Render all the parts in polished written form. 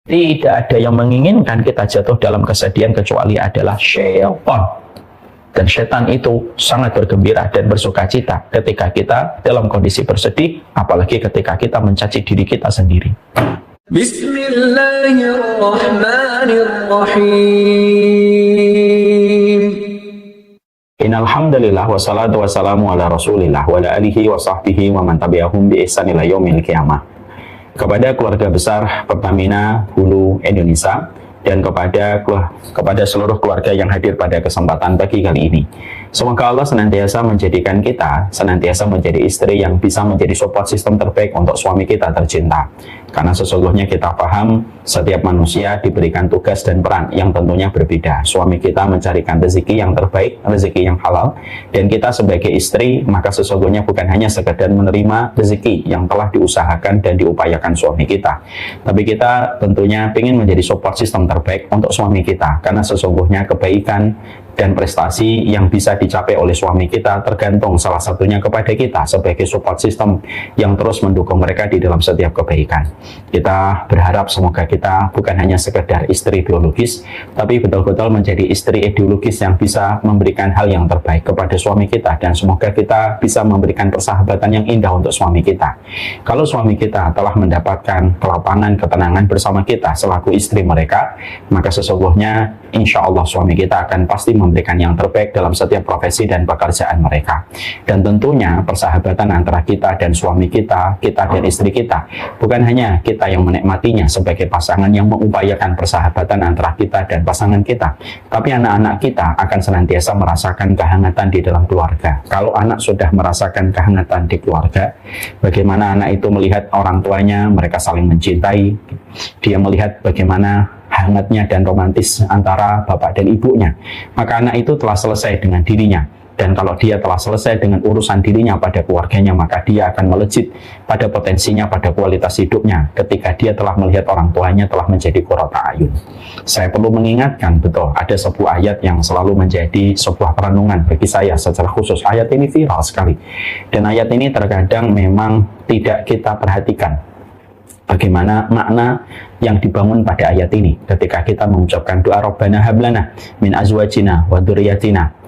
Tidak ada yang menginginkan kita jatuh dalam kesedihan kecuali adalah syaitan. Dan setan itu sangat bergembira dan bersukacita ketika kita dalam kondisi bersedih, apalagi ketika kita mencaci diri kita sendiri. Bismillahirrahmanirrahim. Innalhamdulillah wassalatu wassalamu ala rasulillah wa ala alihi wa sahbihi wa man tabi'ahum bi ihsan ila yaumil qiyamah. Kepada keluarga besar Pertamina Hulu Indonesia dan kepada seluruh keluarga yang hadir pada kesempatan pagi kali ini. Semoga Allah senantiasa menjadikan kita senantiasa menjadi istri yang bisa menjadi support system terbaik untuk suami kita tercinta. Karena sesungguhnya kita paham setiap manusia diberikan tugas dan peran yang tentunya berbeda. Suami kita mencarikan rezeki yang terbaik, rezeki yang halal, dan kita sebagai istri maka sesungguhnya bukan hanya sekedar menerima rezeki yang telah diusahakan dan diupayakan suami kita, tapi kita tentunya ingin menjadi support system terbaik untuk suami kita, karena sesungguhnya kebaikan dan prestasi yang bisa dicapai oleh suami kita tergantung salah satunya kepada kita sebagai support system yang terus mendukung mereka di dalam setiap kebaikan. Kita berharap semoga kita bukan hanya sekedar istri biologis, tapi betul-betul menjadi istri ideologis yang bisa memberikan hal yang terbaik kepada suami kita, dan semoga kita bisa memberikan persahabatan yang indah untuk suami kita. Kalau suami kita telah mendapatkan kelapangan, ketenangan bersama kita selaku istri mereka, maka sesungguhnya insya Allah suami kita akan pasti memberikan yang terbaik dalam setiap profesi dan pekerjaan mereka. Dan tentunya persahabatan antara kita dan suami kita, kita dan istri kita, bukan hanya kita yang menikmatinya sebagai pasangan yang mengupayakan persahabatan antara kita dan pasangan kita, tapi anak-anak kita akan senantiasa merasakan kehangatan di dalam keluarga. Kalau anak sudah merasakan kehangatan di keluarga, bagaimana anak itu melihat orang tuanya, mereka saling mencintai, dia melihat bagaimana hangatnya dan romantis antara bapak dan ibunya, maka anak itu telah selesai dengan dirinya. Dan kalau dia telah selesai dengan urusan dirinya pada keluarganya, maka dia akan melejit pada potensinya, pada kualitas hidupnya ketika dia telah melihat orang tuanya telah menjadi qurrata ayun. Saya perlu mengingatkan, betul, ada sebuah ayat yang selalu menjadi sebuah perenungan bagi saya secara khusus. Ayat ini viral sekali, dan ayat ini terkadang memang tidak kita perhatikan bagaimana makna yang dibangun pada ayat ini ketika kita mengucapkan doa Rabbana hablana min azwajina wa dzurriyyatina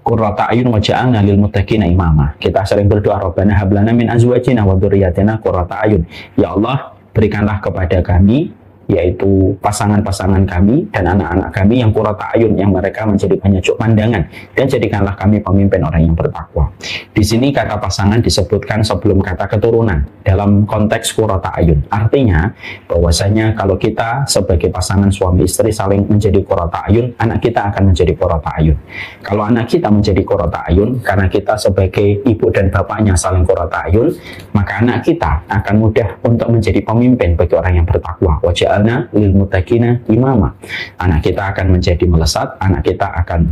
qurrata ayun waj'alna lil muttaqina imama. Kita sering berdoa Rabbana hablana min azwajina wa dzurriyyatina qurrata ayun. Ya Allah, berikanlah kepada kami, yaitu pasangan-pasangan kami dan anak-anak kami yang qurrata ayun, yang mereka menjadi penyejuk pandangan, dan jadikanlah kami pemimpin orang yang bertakwa. Di sini kata pasangan disebutkan sebelum kata keturunan dalam konteks qurrata ayun. Artinya bahwasanya kalau kita sebagai pasangan suami istri saling menjadi qurrata ayun, anak kita akan menjadi qurrata ayun. Kalau anak kita menjadi qurrata ayun karena kita sebagai ibu dan bapaknya saling qurrata ayun, maka anak kita akan mudah untuk menjadi pemimpin bagi orang yang bertakwa. Wajah lil muttaqina imama. Anak kita akan menjadi melesat, anak kita akan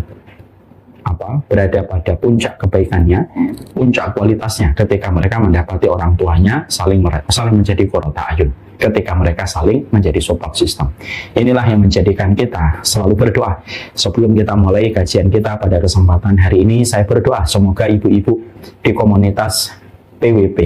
berada pada puncak kebaikannya, puncak kualitasnya ketika mereka mendapati orang tuanya saling menjadi qurrata ayun, ketika mereka saling menjadi support system. Inilah yang menjadikan kita selalu berdoa. Sebelum kita mulai kajian kita pada kesempatan hari ini, saya berdoa semoga ibu-ibu di komunitas PWP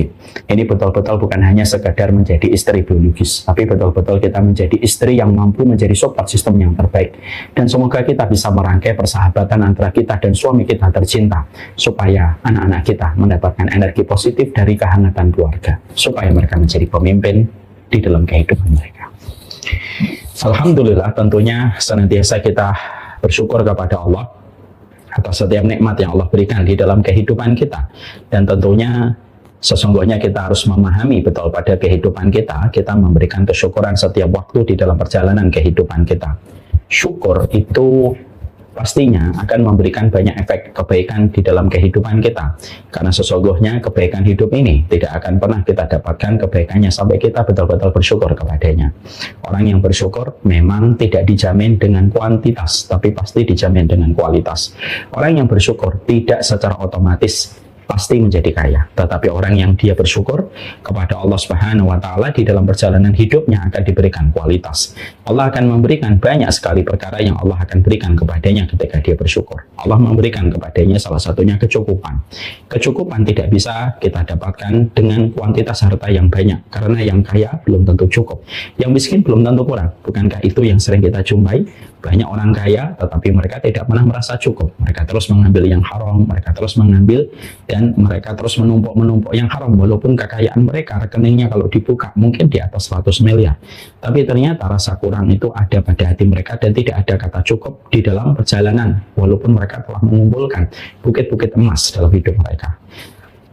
ini betul-betul bukan hanya sekadar menjadi istri biologis, tapi betul-betul kita menjadi istri yang mampu menjadi support system yang terbaik. Dan semoga kita bisa merangkai persahabatan antara kita dan suami kita tercinta, supaya anak-anak kita mendapatkan energi positif dari kehangatan keluarga, supaya mereka menjadi pemimpin di dalam kehidupan mereka. Alhamdulillah, tentunya senantiasa kita bersyukur kepada Allah atas setiap nikmat yang Allah berikan di dalam kehidupan kita. Dan tentunya sesungguhnya kita harus memahami betul pada kehidupan kita memberikan kesyukuran setiap waktu di dalam perjalanan kehidupan kita. Syukur itu pastinya akan memberikan banyak efek kebaikan di dalam kehidupan kita, karena sesungguhnya kebaikan hidup ini tidak akan pernah kita dapatkan kebaikannya sampai kita betul-betul bersyukur kepadanya. Orang yang bersyukur memang tidak dijamin dengan kuantitas, tapi pasti dijamin dengan kualitas. Orang yang bersyukur tidak secara otomatis pasti menjadi kaya. Tetapi orang yang dia bersyukur kepada Allah Subhanahu wa Ta'ala di dalam perjalanan hidupnya akan diberikan kualitas. Allah akan memberikan banyak sekali perkara yang Allah akan berikan kepadanya ketika dia bersyukur. Allah memberikan kepadanya salah satunya kecukupan. Kecukupan tidak bisa kita dapatkan dengan kuantitas harta yang banyak, karena yang kaya belum tentu cukup, yang miskin belum tentu kurang. Bukankah itu yang sering kita jumpai? Banyak orang kaya tetapi mereka tidak pernah merasa cukup. Mereka terus mengambil yang haram, mereka terus mengambil dan mereka terus menumpuk yang haram, walaupun kekayaan mereka rekeningnya kalau dibuka mungkin di atas 100 miliar. Tapi ternyata rasa kurang itu ada pada hati mereka dan tidak ada kata cukup di dalam perjalanan, walaupun mereka telah mengumpulkan bukit-bukit emas dalam hidup mereka.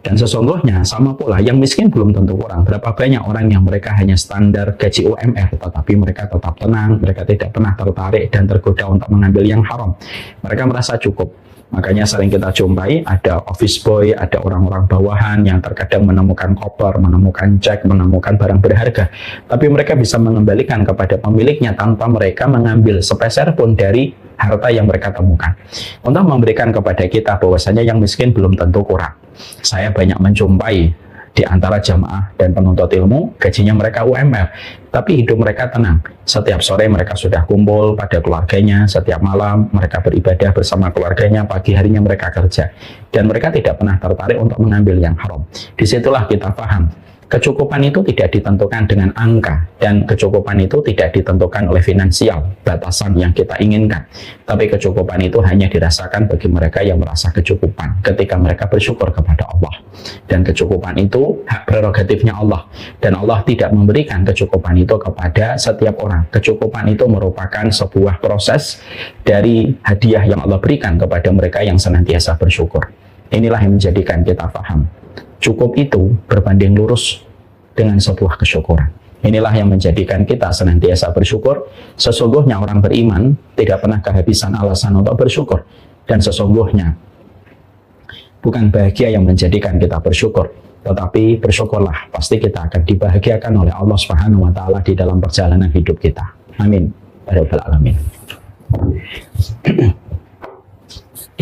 Dan sesungguhnya sama pula yang miskin belum tentu kurang. Berapa banyak orang yang mereka hanya standar gaji UMR, tetapi mereka tetap tenang, mereka tidak pernah tertarik dan tergoda untuk mengambil yang haram. Mereka merasa cukup. Makanya sering kita jumpai ada office boy, ada orang-orang bawahan yang terkadang menemukan koper, menemukan cek, menemukan barang berharga, tapi mereka bisa mengembalikan kepada pemiliknya tanpa mereka mengambil sepeser pun dari harta yang mereka temukan. Untuk memberikan kepada kita bahwasanya yang miskin belum tentu kurang. Saya banyak menjumpai di antara jamaah dan penuntut ilmu, gajinya mereka UMR, tapi hidup mereka tenang. Setiap sore mereka sudah kumpul pada keluarganya, setiap malam mereka beribadah bersama keluarganya, pagi harinya mereka kerja, dan mereka tidak pernah tertarik untuk mengambil yang haram. Disitulah kita paham, kecukupan itu tidak ditentukan dengan angka, dan kecukupan itu tidak ditentukan oleh finansial, batasan yang kita inginkan. Tapi kecukupan itu hanya dirasakan bagi mereka yang merasa kecukupan ketika mereka bersyukur kepada Allah. Dan kecukupan itu hak prerogatifnya Allah. Dan Allah tidak memberikan kecukupan itu kepada setiap orang. Kecukupan itu merupakan sebuah proses dari hadiah yang Allah berikan kepada mereka yang senantiasa bersyukur. Inilah yang menjadikan kita paham, cukup itu berbanding lurus dengan sebuah kesyukuran. Inilah yang menjadikan kita senantiasa bersyukur. Sesungguhnya orang beriman tidak pernah kehabisan alasan untuk bersyukur. Dan sesungguhnya bukan bahagia yang menjadikan kita bersyukur, tetapi bersyukurlah, pasti kita akan dibahagiakan oleh Allah Subhanahu wa Ta'ala di dalam perjalanan hidup kita. Amin. Ya Rabbal Alamin.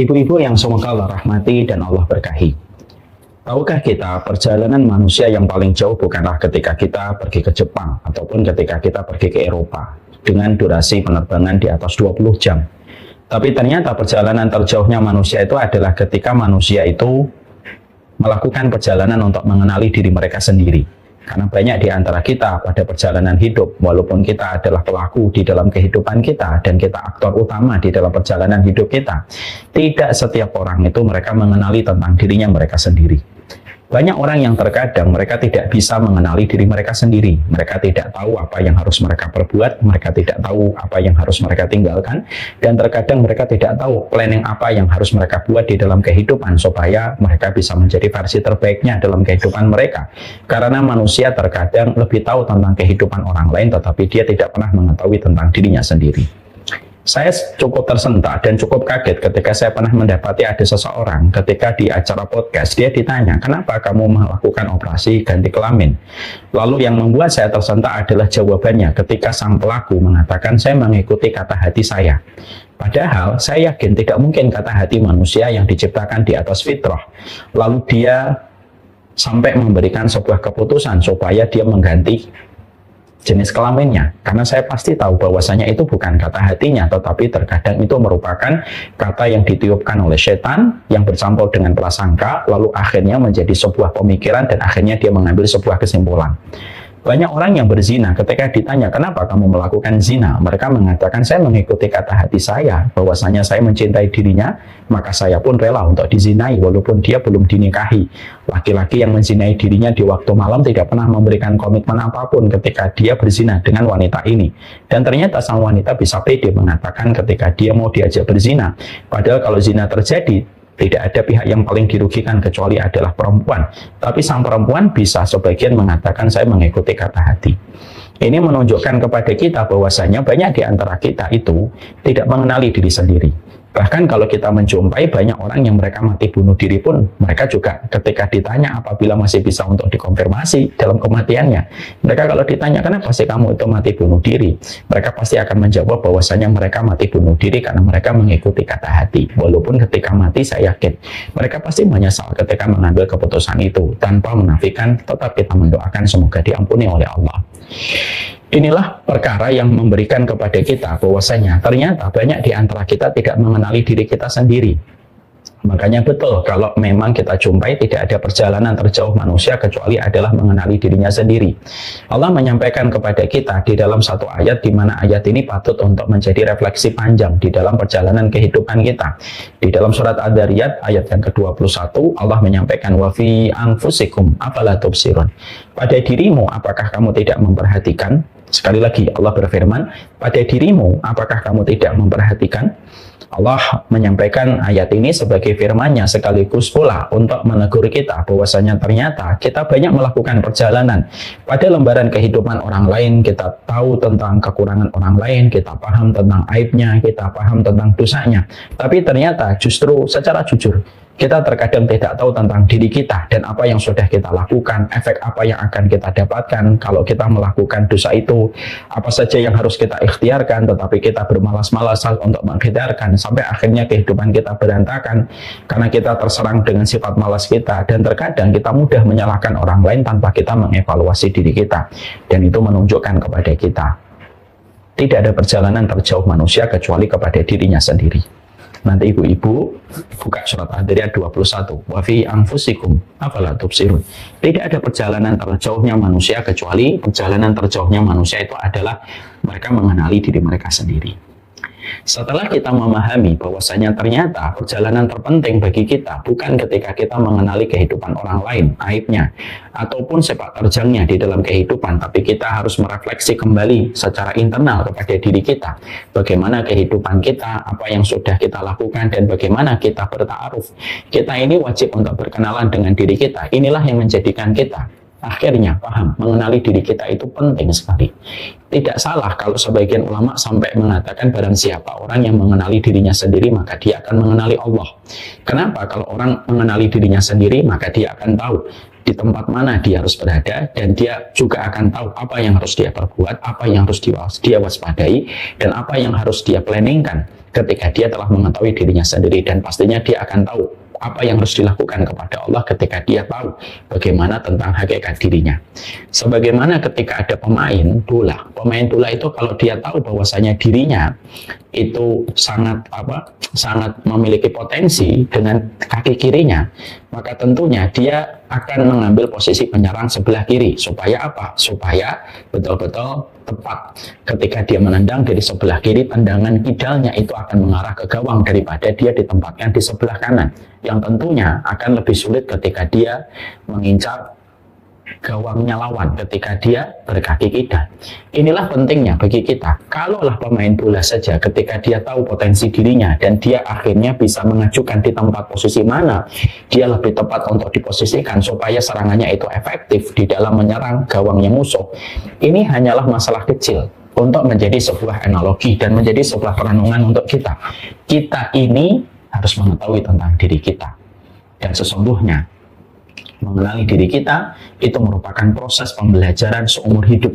Ibu-ibu yang semoga Allah rahmati dan Allah berkahi. Tahukah kita perjalanan manusia yang paling jauh bukanlah ketika kita pergi ke Jepang ataupun ketika kita pergi ke Eropa dengan durasi penerbangan di atas 20 jam. Tapi ternyata perjalanan terjauhnya manusia itu adalah ketika manusia itu melakukan perjalanan untuk mengenali diri mereka sendiri. Karena banyak di antara kita pada perjalanan hidup, walaupun kita adalah pelaku di dalam kehidupan kita dan kita aktor utama di dalam perjalanan hidup kita, tidak setiap orang itu mereka mengenali tentang dirinya mereka sendiri. Banyak orang yang terkadang mereka tidak bisa mengenali diri mereka sendiri. Mereka tidak tahu apa yang harus mereka perbuat, mereka tidak tahu apa yang harus mereka tinggalkan, dan terkadang mereka tidak tahu planning apa yang harus mereka buat di dalam kehidupan supaya mereka bisa menjadi versi terbaiknya dalam kehidupan mereka. Karena manusia terkadang lebih tahu tentang kehidupan orang lain, tetapi dia tidak pernah mengetahui tentang dirinya sendiri. Saya cukup tersentak dan cukup kaget ketika saya pernah mendapati ada seseorang ketika di acara podcast, dia ditanya, kenapa kamu melakukan operasi ganti kelamin? Lalu yang membuat saya tersentak adalah jawabannya ketika sang pelaku mengatakan, saya mengikuti kata hati saya. Padahal saya yakin tidak mungkin kata hati manusia yang diciptakan di atas fitrah, lalu dia sampai memberikan sebuah keputusan supaya dia mengganti jenis kelaminnya, karena saya pasti tahu bahwasanya itu bukan kata hatinya, tetapi terkadang itu merupakan kata yang ditiupkan oleh setan yang bercampur dengan prasangka, lalu akhirnya menjadi sebuah pemikiran dan akhirnya dia mengambil sebuah kesimpulan. Banyak orang yang berzina ketika ditanya kenapa kamu melakukan zina, mereka mengatakan saya mengikuti kata hati saya, bahwasanya saya mencintai dirinya, maka saya pun rela untuk dizinai walaupun dia belum dinikahi. Laki-laki yang menzinai dirinya di waktu malam tidak pernah memberikan komitmen apapun ketika dia berzina dengan wanita ini. Dan ternyata sang wanita bisa pede mengatakan ketika dia mau diajak berzina. Padahal kalau zina terjadi, tidak ada pihak yang paling dirugikan kecuali adalah perempuan. Tapi sang perempuan bisa sebagian mengatakan saya mengikuti kata hati. Ini menunjukkan kepada kita bahwasanya banyak di antara kita itu tidak mengenali diri sendiri. Bahkan kalau kita menjumpai banyak orang yang mereka mati bunuh diri pun, mereka juga ketika ditanya apabila masih bisa untuk dikonfirmasi dalam kematiannya, mereka kalau ditanya kenapa sih kamu itu mati bunuh diri, mereka pasti akan menjawab bahwasanya mereka mati bunuh diri karena mereka mengikuti kata hati. Walaupun ketika mati saya yakin mereka pasti menyesal ketika mengambil keputusan itu. Tanpa menafikan, tetap kita mendoakan semoga diampuni oleh Allah. Inilah perkara yang memberikan kepada kita bahwasanya ternyata banyak di antara kita tidak mengenali diri kita sendiri. Makanya betul kalau memang kita jumpai tidak ada perjalanan terjauh manusia kecuali adalah mengenali dirinya sendiri. Allah menyampaikan kepada kita di dalam satu ayat di mana ayat ini patut untuk menjadi refleksi panjang di dalam perjalanan kehidupan kita. Di dalam surat Ad-Dariyat ayat yang ke-21 Allah menyampaikan wa fi anfusikum afala tubsirun. Pada dirimu apakah kamu tidak memperhatikan? Sekali lagi Allah berfirman, pada dirimu apakah kamu tidak memperhatikan? Allah menyampaikan ayat ini sebagai firman-Nya sekaligus pula untuk menegur kita bahwasanya ternyata kita banyak melakukan perjalanan pada lembaran kehidupan orang lain. Kita tahu tentang kekurangan orang lain, kita paham tentang aibnya, kita paham tentang dosanya, tapi ternyata justru secara jujur kita terkadang tidak tahu tentang diri kita dan apa yang sudah kita lakukan, efek apa yang akan kita dapatkan kalau kita melakukan dosa itu, apa saja yang harus kita ikhtiarkan tetapi kita bermalas-malasan untuk mengikhtiarkan, sampai akhirnya kehidupan kita berantakan karena kita terserang dengan sifat malas kita. Dan terkadang kita mudah menyalahkan orang lain tanpa kita mengevaluasi diri kita, dan itu menunjukkan kepada kita tidak ada perjalanan terjauh manusia kecuali kepada dirinya sendiri. Nanti ibu-ibu buka surat Ad-Dariyat 21. Wa fi anfusikum afala tubsirun. Tidak ada perjalanan terjauhnya manusia kecuali perjalanan terjauhnya manusia itu adalah mereka mengenali diri mereka sendiri. Setelah kita memahami bahwasanya ternyata perjalanan terpenting bagi kita bukan ketika kita mengenali kehidupan orang lain, aibnya, ataupun sepak terjangnya di dalam kehidupan, tapi kita harus merefleksi kembali secara internal kepada diri kita. Bagaimana kehidupan kita, apa yang sudah kita lakukan, dan bagaimana kita berta'aruf. Kita ini wajib untuk berkenalan dengan diri kita. Inilah yang menjadikan kita akhirnya paham, mengenali diri kita itu penting sekali. Tidak salah kalau sebagian ulama sampai mengatakan barang siapa orang yang mengenali dirinya sendiri maka dia akan mengenali Allah. Kenapa? Kalau orang mengenali dirinya sendiri maka dia akan tahu di tempat mana dia harus berada, dan dia juga akan tahu apa yang harus dia perbuat, apa yang harus dia waspadai, dan apa yang harus dia planningkan ketika dia telah mengetahui dirinya sendiri. Dan pastinya dia akan tahu apa yang harus dilakukan kepada Allah ketika dia tahu bagaimana tentang hakikat dirinya. Sebagaimana ketika ada pemain bola itu kalau dia tahu bahwasanya dirinya itu sangat memiliki potensi dengan kaki kirinya, maka tentunya dia akan mengambil posisi penyerang sebelah kiri. Supaya apa? Supaya betul-betul tepat ketika dia menendang dari sebelah kiri, tendangan kidalnya itu akan mengarah ke gawang daripada dia ditempatkan di sebelah kanan, yang tentunya akan lebih sulit ketika dia mengincar gawangnya lawan ketika dia berkaki kidal. Inilah pentingnya bagi kita. Kalaulah pemain bola saja ketika dia tahu potensi dirinya dan dia akhirnya bisa mengajukan di tempat posisi mana dia lebih tepat untuk diposisikan supaya serangannya itu efektif di dalam menyerang gawangnya musuh, ini hanyalah masalah kecil untuk menjadi sebuah analogi dan menjadi sebuah perenungan untuk kita. Kita ini harus mengetahui tentang diri kita, dan sesungguhnya mengenali diri kita itu merupakan proses pembelajaran seumur hidup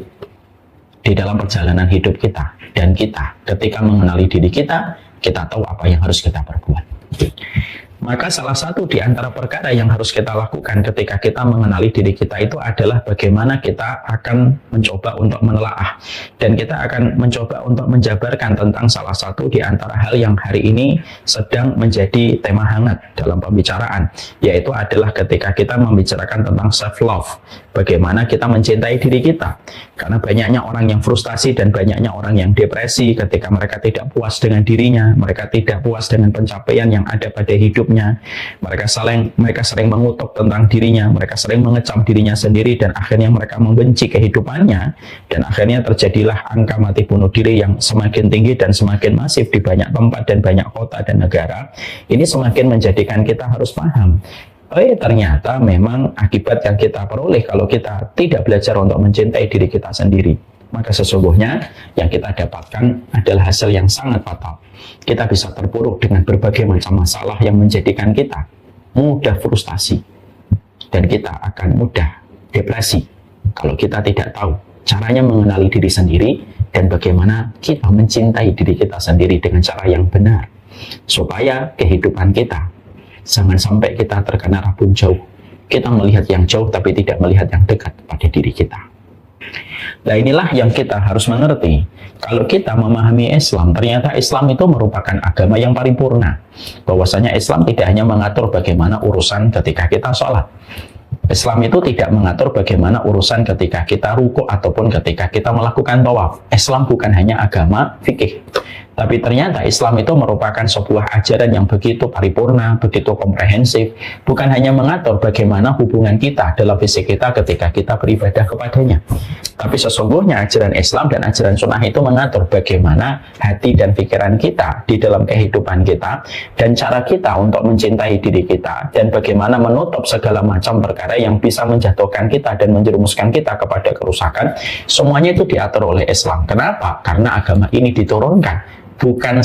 di dalam perjalanan hidup kita. Dan kita ketika mengenali diri kita tahu apa yang harus kita perbuat. Maka salah satu di antara perkara yang harus kita lakukan ketika kita mengenali diri kita itu adalah bagaimana kita akan mencoba untuk menelaah, dan kita akan mencoba untuk menjabarkan tentang salah satu di antara hal yang hari ini sedang menjadi tema hangat dalam pembicaraan, yaitu adalah ketika kita membicarakan tentang self-love, bagaimana kita mencintai diri kita. Karena banyaknya orang yang frustasi dan banyaknya orang yang depresi ketika mereka tidak puas dengan dirinya, mereka tidak puas dengan pencapaian yang ada pada hidupnya, mereka sering mengutuk tentang dirinya, mereka sering mengecam dirinya sendiri, dan akhirnya mereka membenci kehidupannya, dan akhirnya terjadilah angka mati bunuh diri yang semakin tinggi dan semakin masif di banyak tempat dan banyak kota dan negara. Ini semakin menjadikan kita harus paham, ternyata memang akibat yang kita peroleh kalau kita tidak belajar untuk mencintai diri kita sendiri. maka sesungguhnya yang kita dapatkan adalah hasil yang sangat fatal. Kita bisa terpuruk dengan berbagai macam masalah yang menjadikan kita mudah frustasi, dan kita akan mudah depresi kalau kita tidak tahu caranya mengenali diri sendiri dan bagaimana kita mencintai diri kita sendiri dengan cara yang benar, supaya kehidupan kita jangan sampai kita terkena rabun jauh. Kita melihat yang jauh tapi tidak melihat yang dekat pada diri kita. Nah, inilah yang kita harus mengerti. Kalau kita memahami Islam, ternyata Islam itu merupakan agama yang paripurna. Bahwasanya Islam tidak hanya mengatur bagaimana urusan ketika kita sholat. Islam itu tidak mengatur bagaimana urusan ketika kita rukuk ataupun ketika kita melakukan tawaf. Islam bukan hanya agama fikih, tapi ternyata Islam itu merupakan sebuah ajaran yang begitu paripurna, begitu komprehensif. Bukan hanya mengatur bagaimana hubungan kita dalam fisik kita ketika kita beribadah kepadanya, tapi sesungguhnya ajaran Islam dan ajaran sunnah itu mengatur bagaimana hati dan pikiran kita di dalam kehidupan kita, dan cara kita untuk mencintai diri kita, dan bagaimana menutup segala macam perkara yang bisa menjatuhkan kita dan menjerumuskan kita kepada kerusakan. Semuanya itu diatur oleh Islam. Kenapa? Karena agama ini diturunkan bukan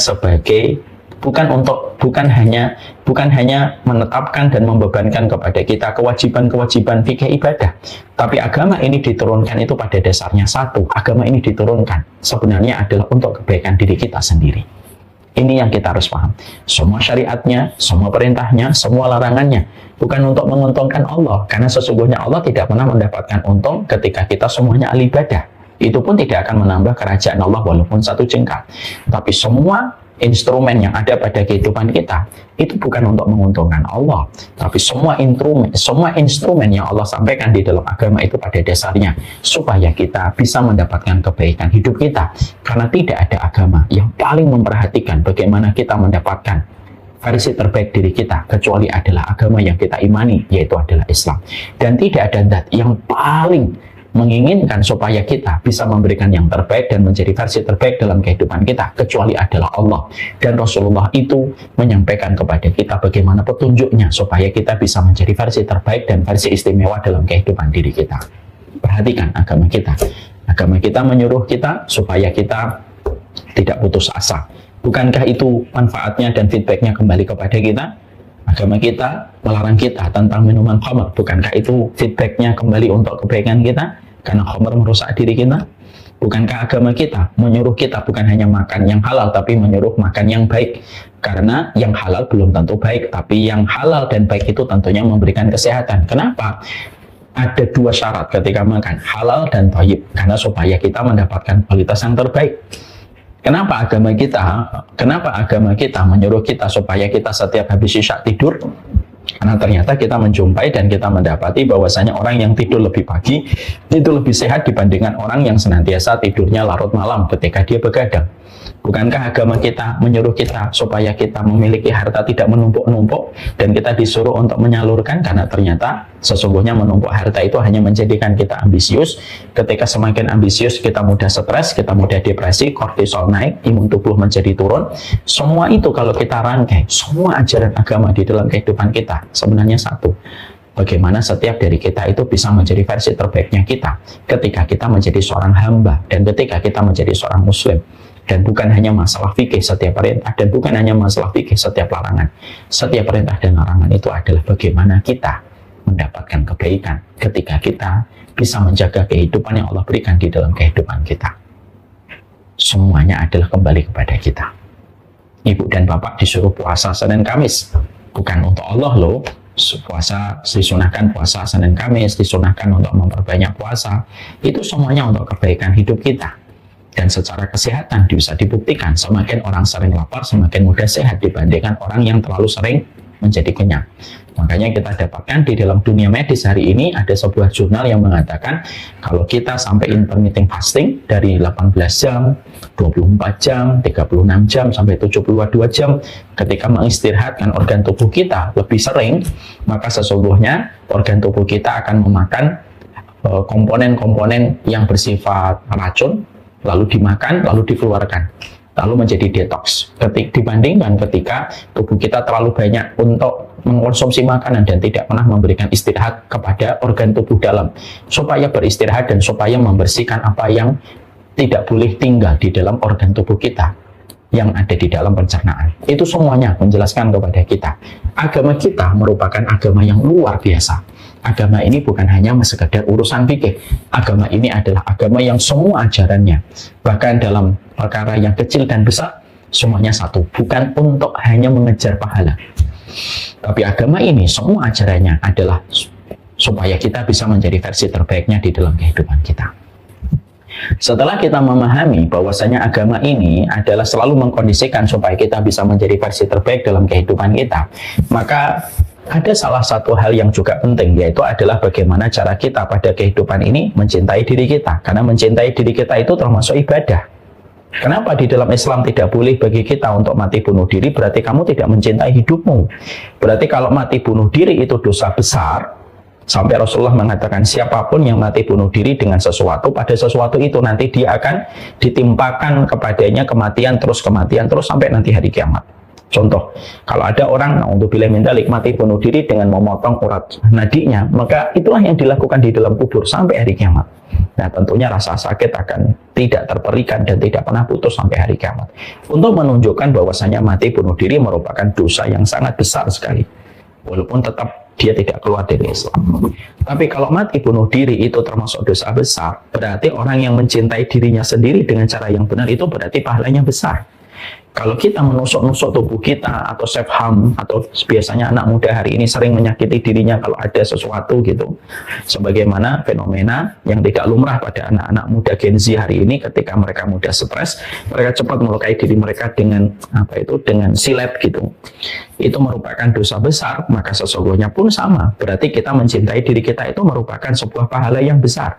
hanya menetapkan dan membebankan kepada kita kewajiban-kewajiban fikih ibadah, tapi agama ini diturunkan itu pada dasarnya satu. Agama ini diturunkan sebenarnya adalah untuk kebaikan diri kita sendiri. Ini yang kita harus paham. Semua syariatnya, semua perintahnya, semua larangannya bukan untuk menguntungkan Allah, karena sesungguhnya Allah tidak pernah mendapatkan untung ketika kita semuanya ahli ibadah. Itu pun tidak akan menambah kerajaan Allah walaupun satu jengkal. Tapi semua instrumen yang ada pada kehidupan kita itu bukan untuk menguntungkan Allah, tapi semua instrumen yang Allah sampaikan di dalam agama itu pada dasarnya supaya kita bisa mendapatkan kebaikan hidup kita. Karena tidak ada agama yang paling memperhatikan bagaimana kita mendapatkan versi terbaik diri kita kecuali adalah agama yang kita imani, yaitu adalah Islam. Dan tidak ada zat yang paling menginginkan supaya kita bisa memberikan yang terbaik dan menjadi versi terbaik dalam kehidupan kita kecuali adalah Allah. Dan Rasulullah itu menyampaikan kepada kita bagaimana petunjuknya supaya kita bisa menjadi versi terbaik dan versi istimewa dalam kehidupan diri kita. Perhatikan agama kita. Agama kita menyuruh kita supaya kita tidak putus asa. Bukankah itu manfaatnya dan feedbacknya kembali kepada kita? Agama kita melarang kita tentang minuman khamr. Bukankah itu feedbacknya kembali untuk kebaikan kita? Karena khamr merusak diri kita. Bukankah agama kita menyuruh kita bukan hanya makan yang halal, tapi menyuruh makan yang baik? Karena yang halal belum tentu baik, tapi yang halal dan baik itu tentunya memberikan kesehatan. Kenapa? Ada dua syarat ketika makan, halal dan thayyib. Karena supaya kita mendapatkan kualitas yang terbaik. Kenapa agama kita menyuruh kita supaya kita setiap habis isya tidur? Karena ternyata kita menjumpai dan kita mendapati bahwasanya orang yang tidur lebih pagi itu lebih sehat dibandingkan orang yang senantiasa tidurnya larut malam ketika dia begadang. Bukankah agama kita menyuruh kita supaya kita memiliki harta tidak menumpuk-numpuk, dan kita disuruh untuk menyalurkan? Karena ternyata sesungguhnya menumpuk harta itu hanya menjadikan kita ambisius. Ketika semakin ambisius, kita mudah stres, kita mudah depresi, kortisol naik, imun tubuh menjadi turun. Semua itu kalau kita rangkai, semua ajaran agama di dalam kehidupan kita sebenarnya satu. Bagaimana setiap dari kita itu bisa menjadi versi terbaiknya kita ketika kita menjadi seorang hamba dan ketika kita menjadi seorang muslim. Dan bukan hanya masalah fikih setiap perintah, dan bukan hanya masalah fikih setiap larangan. Setiap perintah dan larangan itu adalah bagaimana kita mendapatkan kebaikan ketika kita bisa menjaga kehidupan yang Allah berikan di dalam kehidupan kita. Semuanya adalah kembali kepada kita. Ibu dan bapak disuruh puasa Senin Kamis, bukan untuk Allah loh. Puasa disunahkan, puasa Senin Kamis disunahkan untuk memperbanyak puasa. Itu semuanya untuk kebaikan hidup kita. Dan secara kesehatan bisa dibuktikan semakin orang sering lapar semakin mudah sehat dibandingkan orang yang terlalu sering menjadi kenyang. Makanya kita dapatkan di dalam dunia medis hari ini ada sebuah jurnal yang mengatakan kalau kita sampai intermittent fasting dari 18 jam, 24 jam, 36 jam sampai 72 jam ketika mengistirahatkan organ tubuh kita lebih sering, maka sesungguhnya organ tubuh kita akan memakan komponen-komponen yang bersifat racun, lalu dimakan, lalu dikeluarkan, lalu menjadi detox. Dibandingkan ketika tubuh kita terlalu banyak untuk mengkonsumsi makanan dan tidak pernah memberikan istirahat kepada organ tubuh dalam, supaya beristirahat dan supaya membersihkan apa yang tidak boleh tinggal di dalam organ tubuh kita yang ada di dalam pencernaan. Itu semuanya menjelaskan kepada kita. Agama kita merupakan agama yang luar biasa. Agama ini bukan hanya sekedar urusan fikih. Agama ini adalah agama yang semua ajarannya, bahkan dalam perkara yang kecil dan besar, semuanya satu. Bukan untuk hanya mengejar pahala. Tapi agama ini semua ajarannya adalah supaya kita bisa menjadi versi terbaiknya di dalam kehidupan kita. Setelah kita memahami bahwasanya agama ini adalah selalu mengkondisikan supaya kita bisa menjadi versi terbaik dalam kehidupan kita, maka ada salah satu hal yang juga penting, yaitu adalah bagaimana cara kita pada kehidupan ini mencintai diri kita. Karena mencintai diri kita itu termasuk ibadah. Kenapa di dalam Islam tidak boleh bagi kita untuk mati bunuh diri? Berarti kamu tidak mencintai hidupmu. Berarti kalau mati bunuh diri itu dosa besar. Sampai Rasulullah mengatakan siapapun yang mati bunuh diri dengan sesuatu, pada sesuatu itu nanti dia akan ditimpakan kepadanya kematian terus sampai nanti hari kiamat. Contoh, kalau ada orang untuk bila mendalik mati bunuh diri dengan memotong urat nadinya, maka itulah yang dilakukan di dalam kubur sampai hari kiamat. Nah, tentunya rasa sakit akan tidak terperikan dan tidak pernah putus sampai hari kiamat. Untuk menunjukkan bahwasanya mati bunuh diri merupakan dosa yang sangat besar sekali. Walaupun tetap dia tidak keluar dari Islam. Tapi kalau mati bunuh diri itu termasuk dosa besar, berarti orang yang mencintai dirinya sendiri dengan cara yang benar itu berarti pahalanya besar. Kalau kita menusuk-nusuk tubuh kita atau self harm, atau biasanya anak muda hari ini sering menyakiti dirinya kalau ada sesuatu gitu, sebagaimana fenomena yang tidak lumrah pada anak-anak muda Gen Z hari ini, ketika mereka mudah stres, mereka cepat melukai diri mereka dengan dengan silet gitu. Itu merupakan dosa besar. Maka sesungguhnya pun sama, berarti kita mencintai diri kita itu merupakan sebuah pahala yang besar.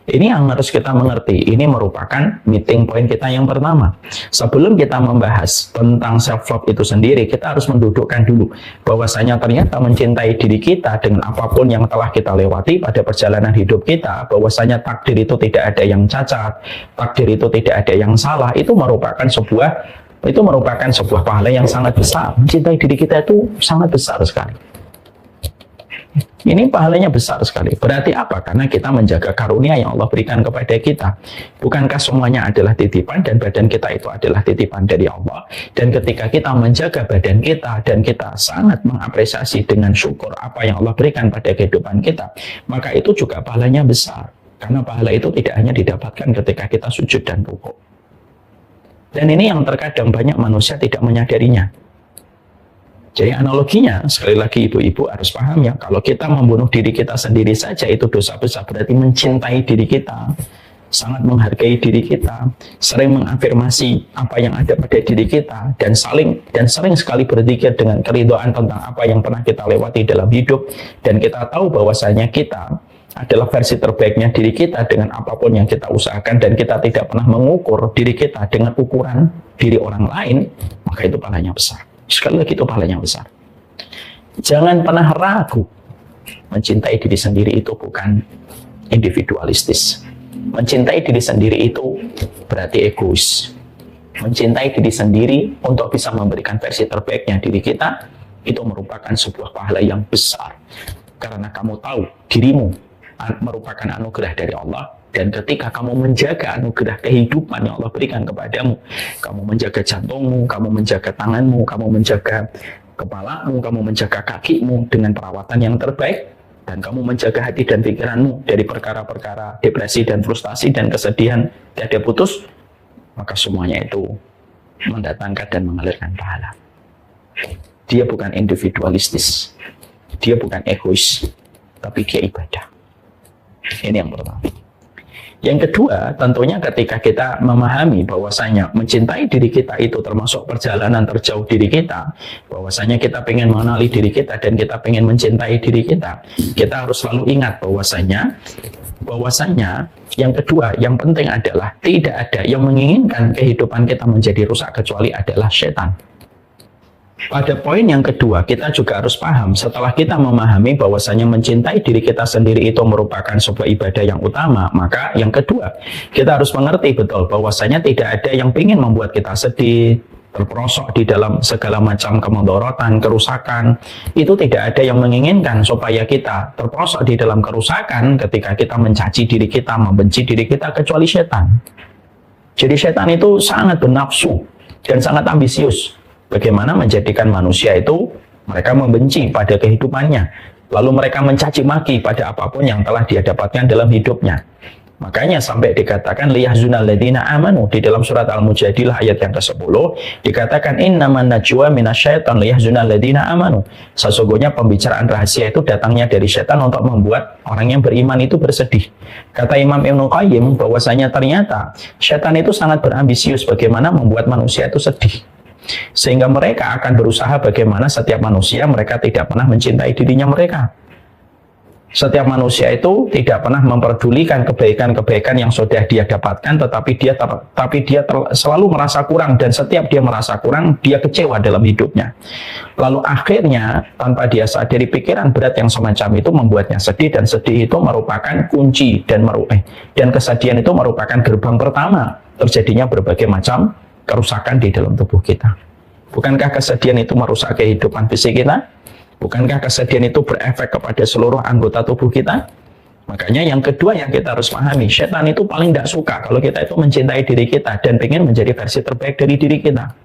Ini yang harus kita mengerti. Ini merupakan meeting point kita yang pertama. Sebelum kita membahas tentang self love itu sendiri, kita harus mendudukkan dulu bahwasanya ternyata mencintai diri kita dengan apapun yang telah kita lewati pada perjalanan hidup kita, bahwasanya takdir itu tidak ada yang cacat, takdir itu tidak ada yang salah, itu merupakan sebuah pahala yang sangat besar. Mencintai diri kita itu sangat besar sekali. Ini pahalanya besar sekali. Berarti apa? Karena kita menjaga karunia yang Allah berikan kepada kita. Bukankah semuanya adalah titipan, dan badan kita itu adalah titipan dari Allah? Dan ketika kita menjaga badan kita dan kita sangat mengapresiasi dengan syukur apa yang Allah berikan pada kehidupan kita, maka itu juga pahalanya besar. Karena pahala itu tidak hanya didapatkan ketika kita sujud dan rukuk. Dan ini yang terkadang banyak manusia tidak menyadarinya. Jadi analoginya, sekali lagi ibu-ibu harus paham ya, kalau kita membunuh diri kita sendiri saja itu dosa besar, berarti mencintai diri kita, sangat menghargai diri kita, sering mengafirmasi apa yang ada pada diri kita, dan sering sekali berzikir dengan keridhaan tentang apa yang pernah kita lewati dalam hidup, dan kita tahu bahwasanya kita adalah versi terbaiknya diri kita dengan apapun yang kita usahakan, dan kita tidak pernah mengukur diri kita dengan ukuran diri orang lain, maka itu pahalanya besar. Sekali lagi itu pahalanya besar. Jangan pernah ragu. Mencintai diri sendiri itu bukan individualistis. Mencintai diri sendiri itu berarti egois. Mencintai diri sendiri untuk bisa memberikan versi terbaiknya diri kita, itu merupakan sebuah pahala yang besar. Karena kamu tahu dirimu merupakan anugerah dari Allah. Dan ketika kamu menjaga anugerah kehidupan yang Allah berikan kepadamu, kamu menjaga jantungmu, kamu menjaga tanganmu, kamu menjaga kepalamu, kamu menjaga kakimu dengan perawatan yang terbaik, dan kamu menjaga hati dan pikiranmu dari perkara-perkara depresi dan frustasi dan kesedihan tiada putus, maka semuanya itu mendatangkan dan mengalirkan pahala. Dia bukan individualistis, dia bukan egois, tapi dia ibadah. Ini yang pertama. Yang kedua, tentunya ketika kita memahami bahwasanya mencintai diri kita itu termasuk perjalanan terjauh diri kita, bahwasanya kita pengen mengenali diri kita dan kita pengen mencintai diri kita harus selalu ingat bahwasanya yang kedua, yang penting adalah tidak ada yang menginginkan kehidupan kita menjadi rusak kecuali adalah setan. Pada poin yang kedua, kita juga harus paham setelah kita memahami bahwasanya mencintai diri kita sendiri itu merupakan sebuah ibadah yang utama, maka yang kedua, kita harus mengerti betul bahwasanya tidak ada yang ingin membuat kita sedih, terperosok di dalam segala macam kemudharatan, kerusakan. Itu tidak ada yang menginginkan supaya kita terperosok di dalam kerusakan ketika kita mencaci diri kita, membenci diri kita, kecuali setan. Jadi setan itu sangat bernafsu dan sangat ambisius. Bagaimana menjadikan manusia itu mereka membenci pada kehidupannya, lalu mereka mencaci maki pada apapun yang telah dia dapatkan dalam hidupnya. Makanya sampai dikatakan liyahzunal ladzina amanu di dalam surat Al-Mujadilah ayat yang ke-10 dikatakan innaman najwa minasyaiton liyahzunal ladzina amanu. Sesungguhnya pembicaraan rahasia itu datangnya dari setan untuk membuat orang yang beriman itu bersedih. Kata Imam Ibnu Qayyim bahwasanya ternyata setan itu sangat berambisius bagaimana membuat manusia itu sedih. Sehingga mereka akan berusaha bagaimana setiap manusia mereka tidak pernah mencintai dirinya mereka. Setiap manusia itu tidak pernah memperdulikan kebaikan-kebaikan yang sudah dia dapatkan, tetapi dia selalu merasa kurang, dan setiap dia merasa kurang, dia kecewa dalam hidupnya. Lalu akhirnya tanpa dia sadari pikiran berat yang semacam itu membuatnya sedih, dan sedih itu merupakan kunci dan kesedihan itu merupakan gerbang pertama terjadinya berbagai macam kerusakan di dalam tubuh kita. Bukankah kesedihan itu merusak kehidupan fisik kita? Bukankah kesedihan itu berefek kepada seluruh anggota tubuh kita? Makanya yang kedua yang kita harus pahami, setan itu paling tidak suka kalau kita itu mencintai diri kita dan ingin menjadi versi terbaik dari diri kita.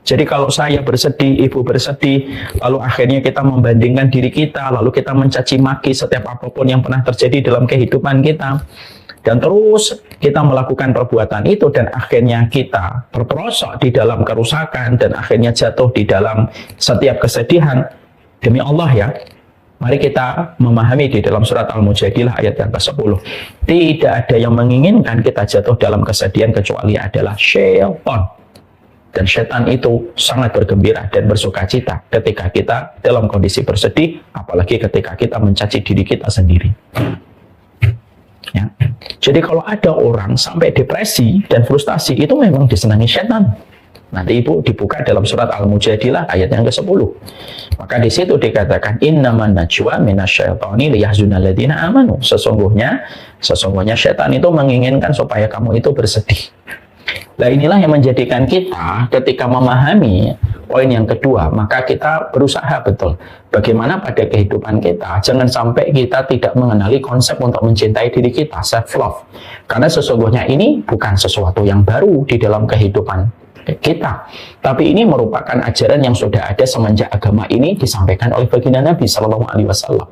Jadi kalau saya bersedih, ibu bersedih, lalu akhirnya kita membandingkan diri kita, lalu kita mencaci maki setiap apapun yang pernah terjadi dalam kehidupan kita, dan terus kita melakukan perbuatan itu, dan akhirnya kita terperosok di dalam kerusakan, dan akhirnya jatuh di dalam setiap kesedihan. Demi Allah ya, mari kita memahami di dalam surat Al-Mujadilah ayat yang ke-10. Tidak ada yang menginginkan kita jatuh dalam kesedihan kecuali adalah syaitan. Dan setan itu sangat bergembira dan bersukacita ketika kita dalam kondisi bersedih, apalagi ketika kita mencaci diri kita sendiri. Ya. Jadi kalau ada orang sampai depresi dan frustasi, itu memang disenangi setan. Nanti ibu dibuka dalam surat Al-Mujadilah ayat yang ke-10. Maka di situ dikatakan innaman najwa minasyaitoni liyahzunal ladzina amanu. Sesungguhnya setan itu menginginkan supaya kamu itu bersedih. Nah inilah yang menjadikan kita ketika memahami poin yang kedua, maka kita berusaha betul bagaimana pada kehidupan kita jangan sampai kita tidak mengenali konsep untuk mencintai diri kita, self love. Karena sesungguhnya ini bukan sesuatu yang baru di dalam kehidupan kita, tapi ini merupakan ajaran yang sudah ada semenjak agama ini disampaikan oleh baginda Nabi Shallallahu Alaihi Wasallam.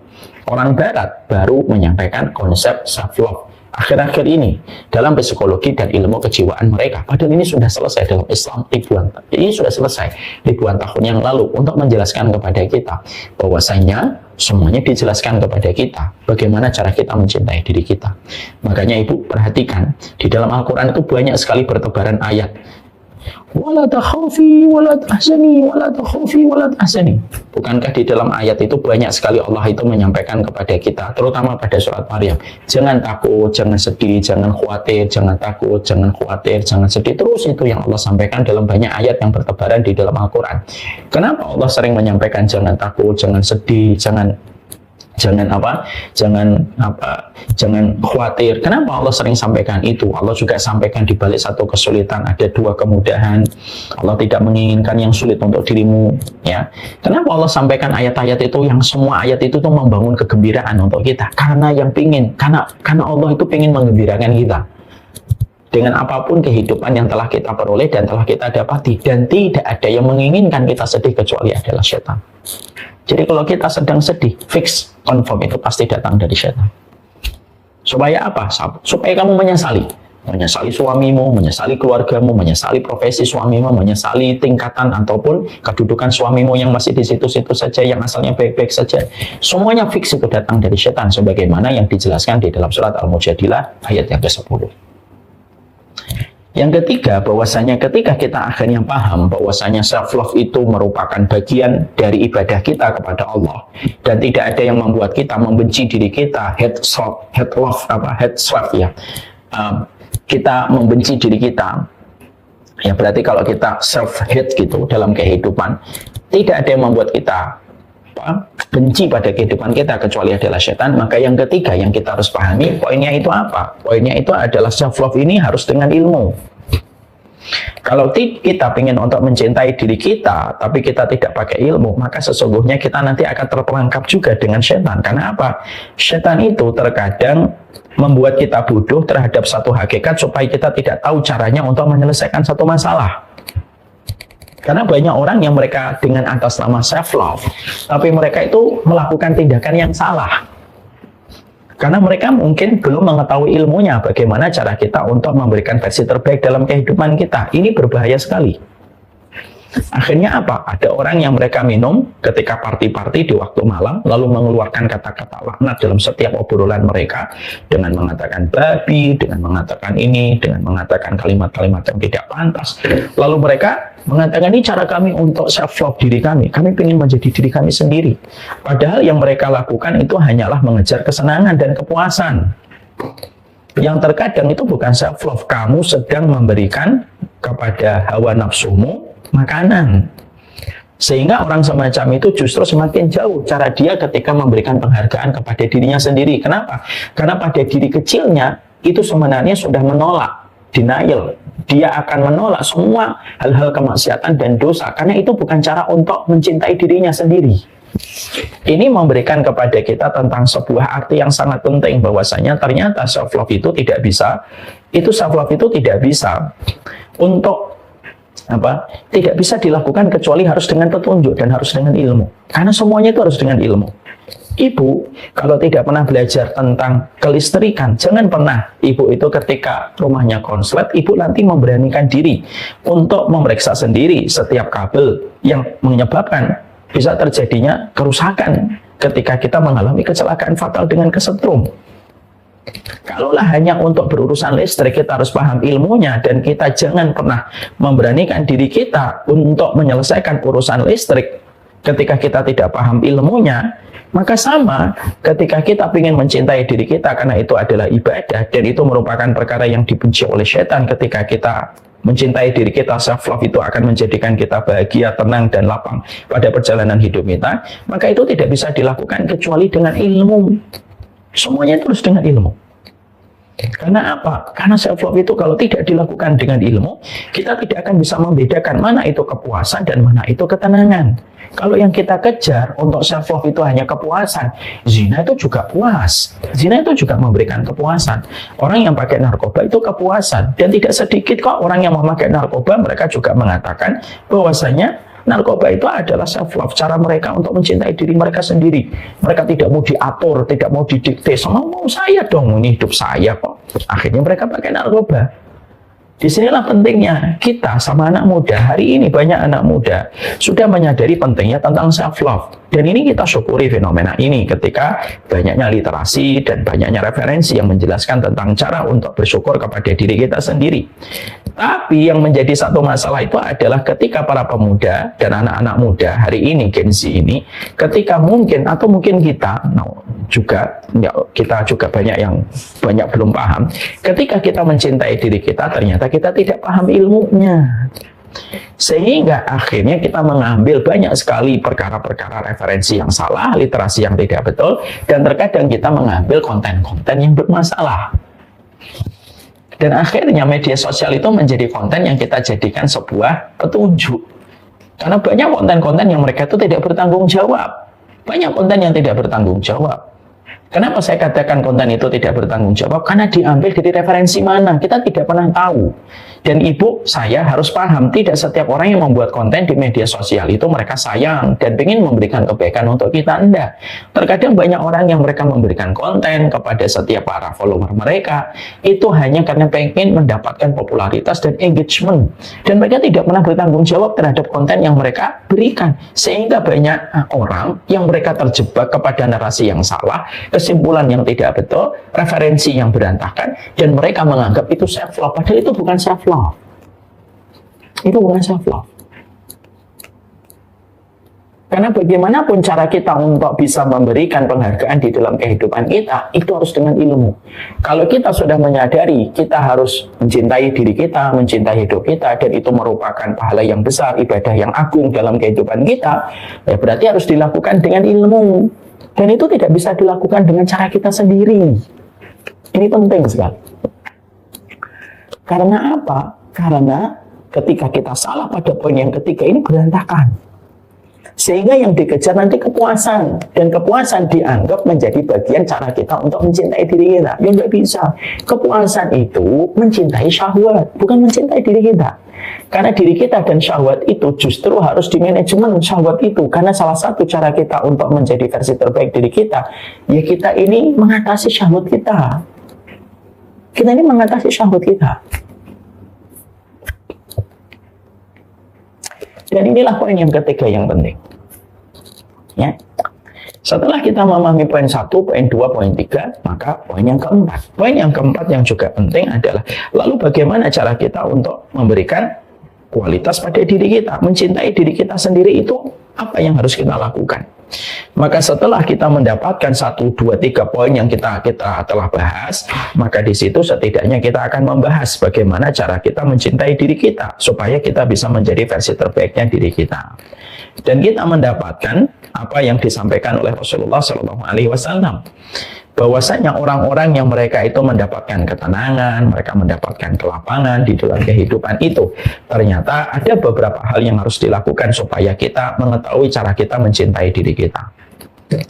Orang Barat baru menyampaikan konsep self love akhir-akhir ini dalam psikologi dan ilmu kejiwaan mereka. Padahal ini sudah selesai dalam Islam ribuan tahun yang lalu untuk menjelaskan kepada kita bahwasanya semuanya dijelaskan kepada kita bagaimana cara kita mencintai diri kita. Makanya ibu perhatikan di dalam Al-Quran itu banyak sekali bertebaran ayat. Wala takhafi wala tahzani wala takhafi wala tahzani. Bukankah di dalam ayat itu banyak sekali Allah itu menyampaikan kepada kita, terutama pada surat Maryam, jangan takut, jangan sedih, jangan khawatir, jangan takut, jangan khawatir, jangan sedih. Terus itu yang Allah sampaikan dalam banyak ayat yang bertebaran di dalam Al-Quran. Kenapa Allah sering menyampaikan jangan takut, jangan sedih, jangan khawatir? Kenapa Allah sering sampaikan itu? Allah juga sampaikan di balik satu kesulitan ada dua kemudahan. Allah tidak menginginkan yang sulit untuk dirimu, ya. Kenapa Allah sampaikan ayat-ayat itu yang semua ayat itu tuh membangun kegembiraan untuk kita? Karena Allah itu ingin menggembirakan kita dengan apapun kehidupan yang telah kita peroleh dan telah kita dapati, dan tidak ada yang menginginkan kita sedih kecuali adalah setan. Jadi kalau kita sedang sedih, fix, confirm itu pasti datang dari setan. Supaya apa? Supaya kamu menyesali suamimu, menyesali keluargamu, menyesali profesi suamimu, menyesali tingkatan ataupun kedudukan suamimu yang masih di situ-situ saja, yang asalnya baik-baik saja. Semuanya fix itu datang dari setan, sebagaimana yang dijelaskan di dalam surat Al-Mujadilah ayat yang ke-10. Yang ketiga, bahwasanya ketika kita akhirnya paham bahwasanya self love itu merupakan bagian dari ibadah kita kepada Allah, dan tidak ada yang membuat kita membenci diri kita, hate love ya. Kita membenci diri kita. Ya berarti kalau kita self hate gitu dalam kehidupan, tidak ada yang membuat kita benci pada kehidupan kita kecuali adalah setan. Maka yang ketiga yang kita harus pahami, poinnya itu apa? Poinnya itu adalah self love ini harus dengan ilmu. Kalau kita ingin untuk mencintai diri kita, tapi kita tidak pakai ilmu, maka sesungguhnya kita nanti akan terperangkap juga dengan setan. Karena apa? Setan itu terkadang membuat kita bodoh terhadap satu hakikat supaya kita tidak tahu caranya untuk menyelesaikan satu masalah. Karena banyak orang yang mereka dengan atas nama self-love, tapi mereka itu melakukan tindakan yang salah. Karena mereka mungkin belum mengetahui ilmunya bagaimana cara kita untuk memberikan versi terbaik dalam kehidupan kita. Ini berbahaya sekali. Akhirnya apa? Ada orang yang mereka minum ketika party-party di waktu malam, lalu mengeluarkan kata-kata laknat dalam setiap obrolan mereka, dengan mengatakan babi, dengan mengatakan ini, dengan mengatakan kalimat-kalimat yang tidak pantas. Lalu mereka mengatakan, ini cara kami untuk self-love diri kami ingin menjadi diri kami sendiri. Padahal yang mereka lakukan itu hanyalah mengejar kesenangan dan kepuasan. Yang terkadang itu bukan self-love, kamu sedang memberikan kepada hawa nafsumu makanan. Sehingga orang semacam itu justru semakin jauh cara dia ketika memberikan penghargaan kepada dirinya sendiri. Kenapa? Karena pada diri kecilnya itu sebenarnya sudah menolak, denial. Dia akan menolak semua hal-hal kemaksiatan dan dosa, karena itu bukan cara untuk mencintai dirinya sendiri. Ini memberikan kepada kita tentang sebuah arti yang sangat penting, bahwasanya ternyata self-love itu tidak bisa, untuk tidak bisa dilakukan kecuali harus dengan petunjuk dan harus dengan ilmu. Karena semuanya itu harus dengan ilmu. Ibu, kalau tidak pernah belajar tentang kelistrikan, jangan pernah ibu itu ketika rumahnya konslet, ibu nanti memberanikan diri untuk memeriksa sendiri setiap kabel yang menyebabkan bisa terjadinya kerusakan ketika kita mengalami kecelakaan fatal dengan kesetrum. Kalaulah hanya untuk berurusan listrik, kita harus paham ilmunya, dan kita jangan pernah memberanikan diri kita untuk menyelesaikan urusan listrik ketika kita tidak paham ilmunya. Maka sama ketika kita ingin mencintai diri kita, karena itu adalah ibadah dan itu merupakan perkara yang dibenci oleh setan. Ketika kita mencintai diri kita, self-love itu akan menjadikan kita bahagia, tenang, dan lapang pada perjalanan hidup kita. Maka itu tidak bisa dilakukan kecuali dengan ilmu. Semuanya itu harus dengan ilmu. Karena apa? Karena self-love itu kalau tidak dilakukan dengan ilmu, kita tidak akan bisa membedakan mana itu kepuasan dan mana itu ketenangan. Kalau yang kita kejar untuk self-love itu hanya kepuasan, zina itu juga puas. Zina itu juga memberikan kepuasan. Orang yang pakai narkoba itu kepuasan. Dan tidak sedikit kok orang yang memakai narkoba, mereka juga mengatakan bahwasanya narkoba itu adalah self-love, cara mereka untuk mencintai diri mereka sendiri. Mereka tidak mau diatur, tidak mau didikte, sama mau saya dong, ini hidup saya kok. Akhirnya mereka pakai narkoba. Disinilah pentingnya kita sama anak muda. Hari ini banyak anak muda sudah menyadari pentingnya tentang self-love. Dan ini kita syukuri fenomena ini ketika banyaknya literasi dan banyaknya referensi yang menjelaskan tentang cara untuk bersyukur kepada diri kita sendiri. Tapi yang menjadi satu masalah itu adalah ketika para pemuda dan anak-anak muda hari ini, Gen Z ini, ketika mungkin kita juga banyak yang belum paham. Ketika kita mencintai diri kita, ternyata kita tidak paham ilmunya. Sehingga akhirnya kita mengambil banyak sekali perkara-perkara referensi yang salah, literasi yang tidak betul, dan terkadang kita mengambil konten-konten yang bermasalah. Dan akhirnya media sosial itu menjadi konten yang kita jadikan sebuah petunjuk. Karena banyak konten-konten yang mereka itu tidak bertanggung jawab. Banyak konten yang tidak bertanggung jawab. Kenapa saya katakan konten itu tidak bertanggung jawab? Karena diambil dari referensi mana, kita tidak pernah tahu. Dan ibu, saya harus paham, tidak setiap orang yang membuat konten di media sosial itu mereka sayang dan ingin memberikan kebaikan untuk kita, enggak. Terkadang banyak orang yang mereka memberikan konten kepada setiap para follower mereka, itu hanya karena pengen mendapatkan popularitas dan engagement. Dan mereka tidak pernah bertanggung jawab terhadap konten yang mereka berikan. Sehingga banyak orang yang mereka terjebak kepada narasi yang salah, kesimpulan yang tidak betul, referensi yang berantakan, dan mereka menganggap itu self-love. Padahal itu bukan self-love. Itu bukan self-love. Karena bagaimanapun cara kita untuk bisa memberikan penghargaan di dalam kehidupan kita, itu harus dengan ilmu. Kalau kita sudah menyadari, kita harus mencintai diri kita, mencintai hidup kita, dan itu merupakan pahala yang besar, ibadah yang agung dalam kehidupan kita, ya berarti harus dilakukan dengan ilmu. Dan itu tidak bisa dilakukan dengan cara kita sendiri. Ini penting sekali. Karena apa? Karena ketika kita salah pada poin yang ketiga ini berantakan. Sehingga yang dikejar nanti kepuasan, dan kepuasan dianggap menjadi bagian cara kita untuk mencintai diri kita. Ya nggak bisa. Kepuasan itu mencintai syahwat, bukan mencintai diri kita. Karena diri kita dan syahwat itu justru harus dimanajemen syahwat itu. Karena salah satu cara kita untuk menjadi versi terbaik diri kita, ya kita ini mengatasi syahwat kita. Kita ini mengatasi syahwat kita. Dan inilah poin yang ketiga yang penting. Ya. Setelah kita memahami poin 1, poin 2, poin 3, maka poin yang keempat. Poin yang keempat yang juga penting adalah, lalu bagaimana cara kita untuk memberikan kualitas pada diri kita, mencintai diri kita sendiri itu apa yang harus kita lakukan? Maka setelah kita mendapatkan 1, 2, 3 poin yang kita telah bahas, maka di situ setidaknya kita akan membahas bagaimana cara kita mencintai diri kita supaya kita bisa menjadi versi terbaiknya diri kita. Dan kita mendapatkan apa yang disampaikan oleh Rasulullah SAW, bahwasanya orang-orang yang mereka itu mendapatkan ketenangan, mereka mendapatkan kelapangan di dalam kehidupan itu, ternyata ada beberapa hal yang harus dilakukan supaya kita mengetahui cara kita mencintai diri kita.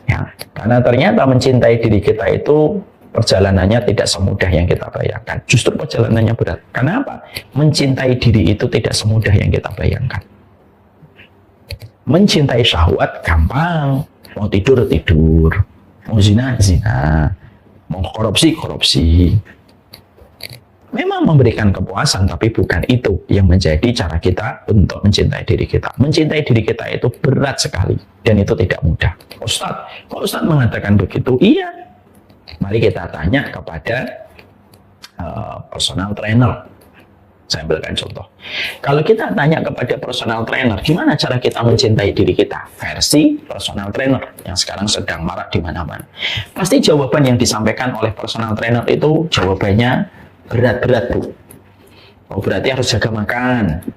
Ya, karena ternyata mencintai diri kita itu perjalanannya tidak semudah yang kita bayangkan. Justru perjalanannya berat. Kenapa? Mencintai diri itu tidak semudah yang kita bayangkan. Mencintai syahwat gampang, mau tidur, mau zina, mau korupsi. Memang memberikan kepuasan, tapi bukan itu yang menjadi cara kita untuk mencintai diri kita. Mencintai diri kita itu berat sekali, dan itu tidak mudah. Ustadz, kalau Ustadz mengatakan begitu, iya. Mari kita tanya kepada personal trainer. Saya ambilkan contoh. Kalau kita tanya kepada personal trainer, gimana cara kita mencintai diri kita? Versi personal trainer yang sekarang sedang marak di mana-mana. Pasti jawaban yang disampaikan oleh personal trainer itu jawabannya berat-berat, Bu. Oh, berarti harus jaga makan.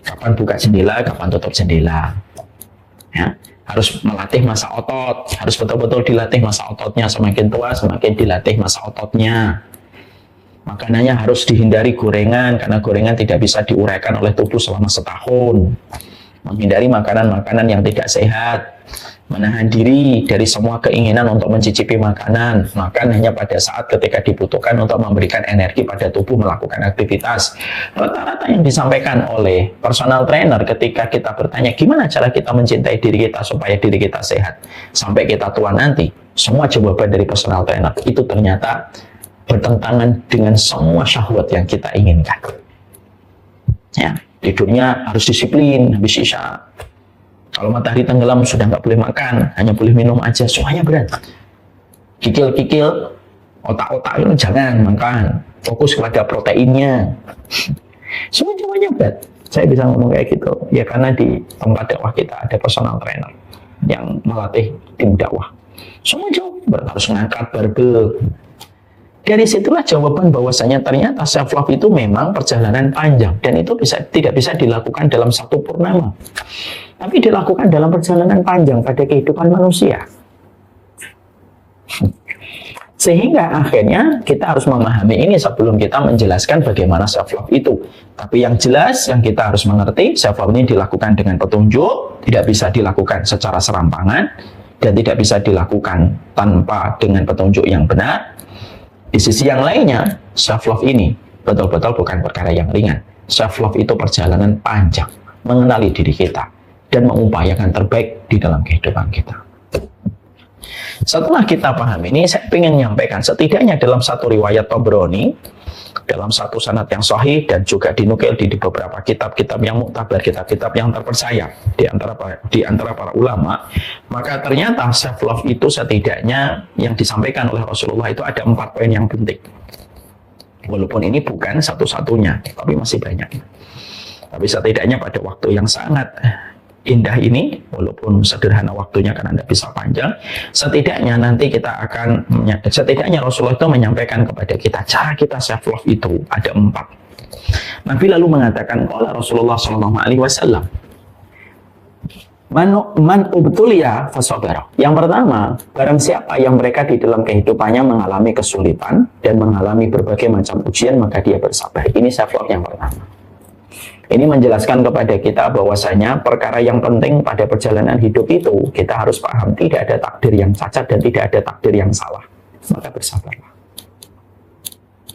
Kapan buka jendela, kapan tutup jendela. Ya, harus melatih masa otot. Harus betul-betul dilatih masa ototnya. Semakin tua, semakin dilatih masa ototnya. Makanannya harus dihindari gorengan, karena gorengan tidak bisa diuraikan oleh tubuh selama setahun. Menghindari makanan-makanan yang tidak sehat. Menahan diri dari semua keinginan untuk mencicipi makanan. Makan hanya pada saat ketika dibutuhkan untuk memberikan energi pada tubuh melakukan aktivitas. Rata-rata yang disampaikan oleh personal trainer ketika kita bertanya gimana cara kita mencintai diri kita supaya diri kita sehat sampai kita tua nanti, semua jawaban dari personal trainer itu ternyata bertentangan dengan semua syahwat yang kita inginkan. Ya, tidurnya harus disiplin habis isya. Kalau matahari tenggelam sudah nggak boleh makan, hanya boleh minum aja. Semuanya berat. Kikil-kikil, otak-otak itu jangan makan. Fokus pada proteinnya. Semuanya berat. Saya bisa ngomong kayak gitu ya karena di tempat dakwah kita ada personal trainer yang melatih tim dakwah. Semua jauh berat, harus ngangkat barbel. Dari situlah jawaban bahwasanya ternyata self love itu memang perjalanan panjang dan itu tidak bisa dilakukan dalam satu purnama, tapi dilakukan dalam perjalanan panjang pada kehidupan manusia. Sehingga akhirnya kita harus memahami ini sebelum kita menjelaskan bagaimana self love itu. Tapi yang jelas yang kita harus mengerti, self love ini dilakukan dengan petunjuk, tidak bisa dilakukan secara serampangan dan tidak bisa dilakukan tanpa dengan petunjuk yang benar. Di sisi yang lainnya, self-love ini betul-betul bukan perkara yang ringan. Self-love itu perjalanan panjang, mengenali diri kita, dan mengupayakan terbaik di dalam kehidupan kita. Setelah kita paham ini, saya ingin menyampaikan setidaknya dalam satu riwayat Tabrani, dalam satu sanad yang sahih dan juga dinukil di beberapa kitab-kitab yang muktabar, kitab-kitab yang terpercaya di antara para ulama, maka ternyata self love itu setidaknya yang disampaikan oleh Rasulullah itu ada 4 poin yang penting. Walaupun ini bukan satu-satunya, tapi masih banyak. Tapi setidaknya pada waktu yang sangat indah ini, walaupun sederhana waktunya karena tidak bisa panjang, setidaknya nanti kita akan, setidaknya Rasulullah itu menyampaikan kepada kita cara kita self love itu ada 4. Nabi lalu mengatakan, qala Rasulullah SAW, man ubtuliya fasabara. Yang pertama, barang siapa yang mereka di dalam kehidupannya mengalami kesulitan dan mengalami berbagai macam ujian, maka dia bersabar. Ini self love yang pertama. Ini menjelaskan kepada kita bahwasanya perkara yang penting pada perjalanan hidup itu kita harus paham tidak ada takdir yang cacat dan tidak ada takdir yang salah. Maka bersabarlah.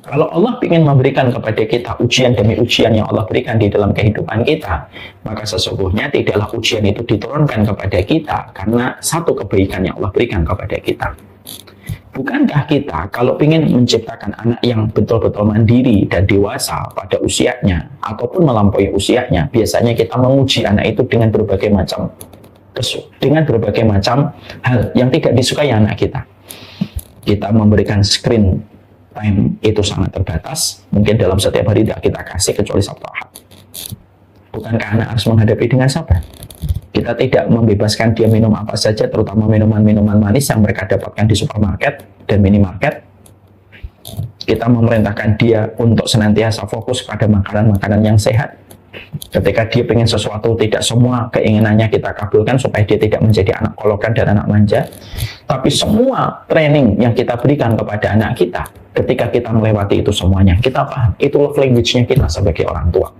Kalau Allah ingin memberikan kepada kita ujian demi ujian yang Allah berikan di dalam kehidupan kita, maka sesungguhnya tidaklah ujian itu diturunkan kepada kita karena satu kebaikan yang Allah berikan kepada kita. Bukankah kita kalau ingin menciptakan anak yang betul-betul mandiri dan dewasa pada usianya ataupun melampaui usianya, biasanya kita menguji anak itu dengan berbagai macam hal yang tidak disukai anak kita. Kita memberikan screen time itu sangat terbatas, mungkin dalam setiap hari tidak kita kasih kecuali Sabtu Ahad. Bukankah anak harus menghadapi dengan sabar? Kita tidak membebaskan dia minum apa saja, terutama minuman-minuman manis yang mereka dapatkan di supermarket dan minimarket. Kita memerintahkan dia untuk senantiasa fokus pada makanan-makanan yang sehat. Ketika dia ingin sesuatu, tidak semua keinginannya kita kabulkan supaya dia tidak menjadi anak kolokan dan anak manja. Tapi semua training yang kita berikan kepada anak kita, ketika kita melewati itu semuanya, kita paham, itu love language-nya kita sebagai orang tua.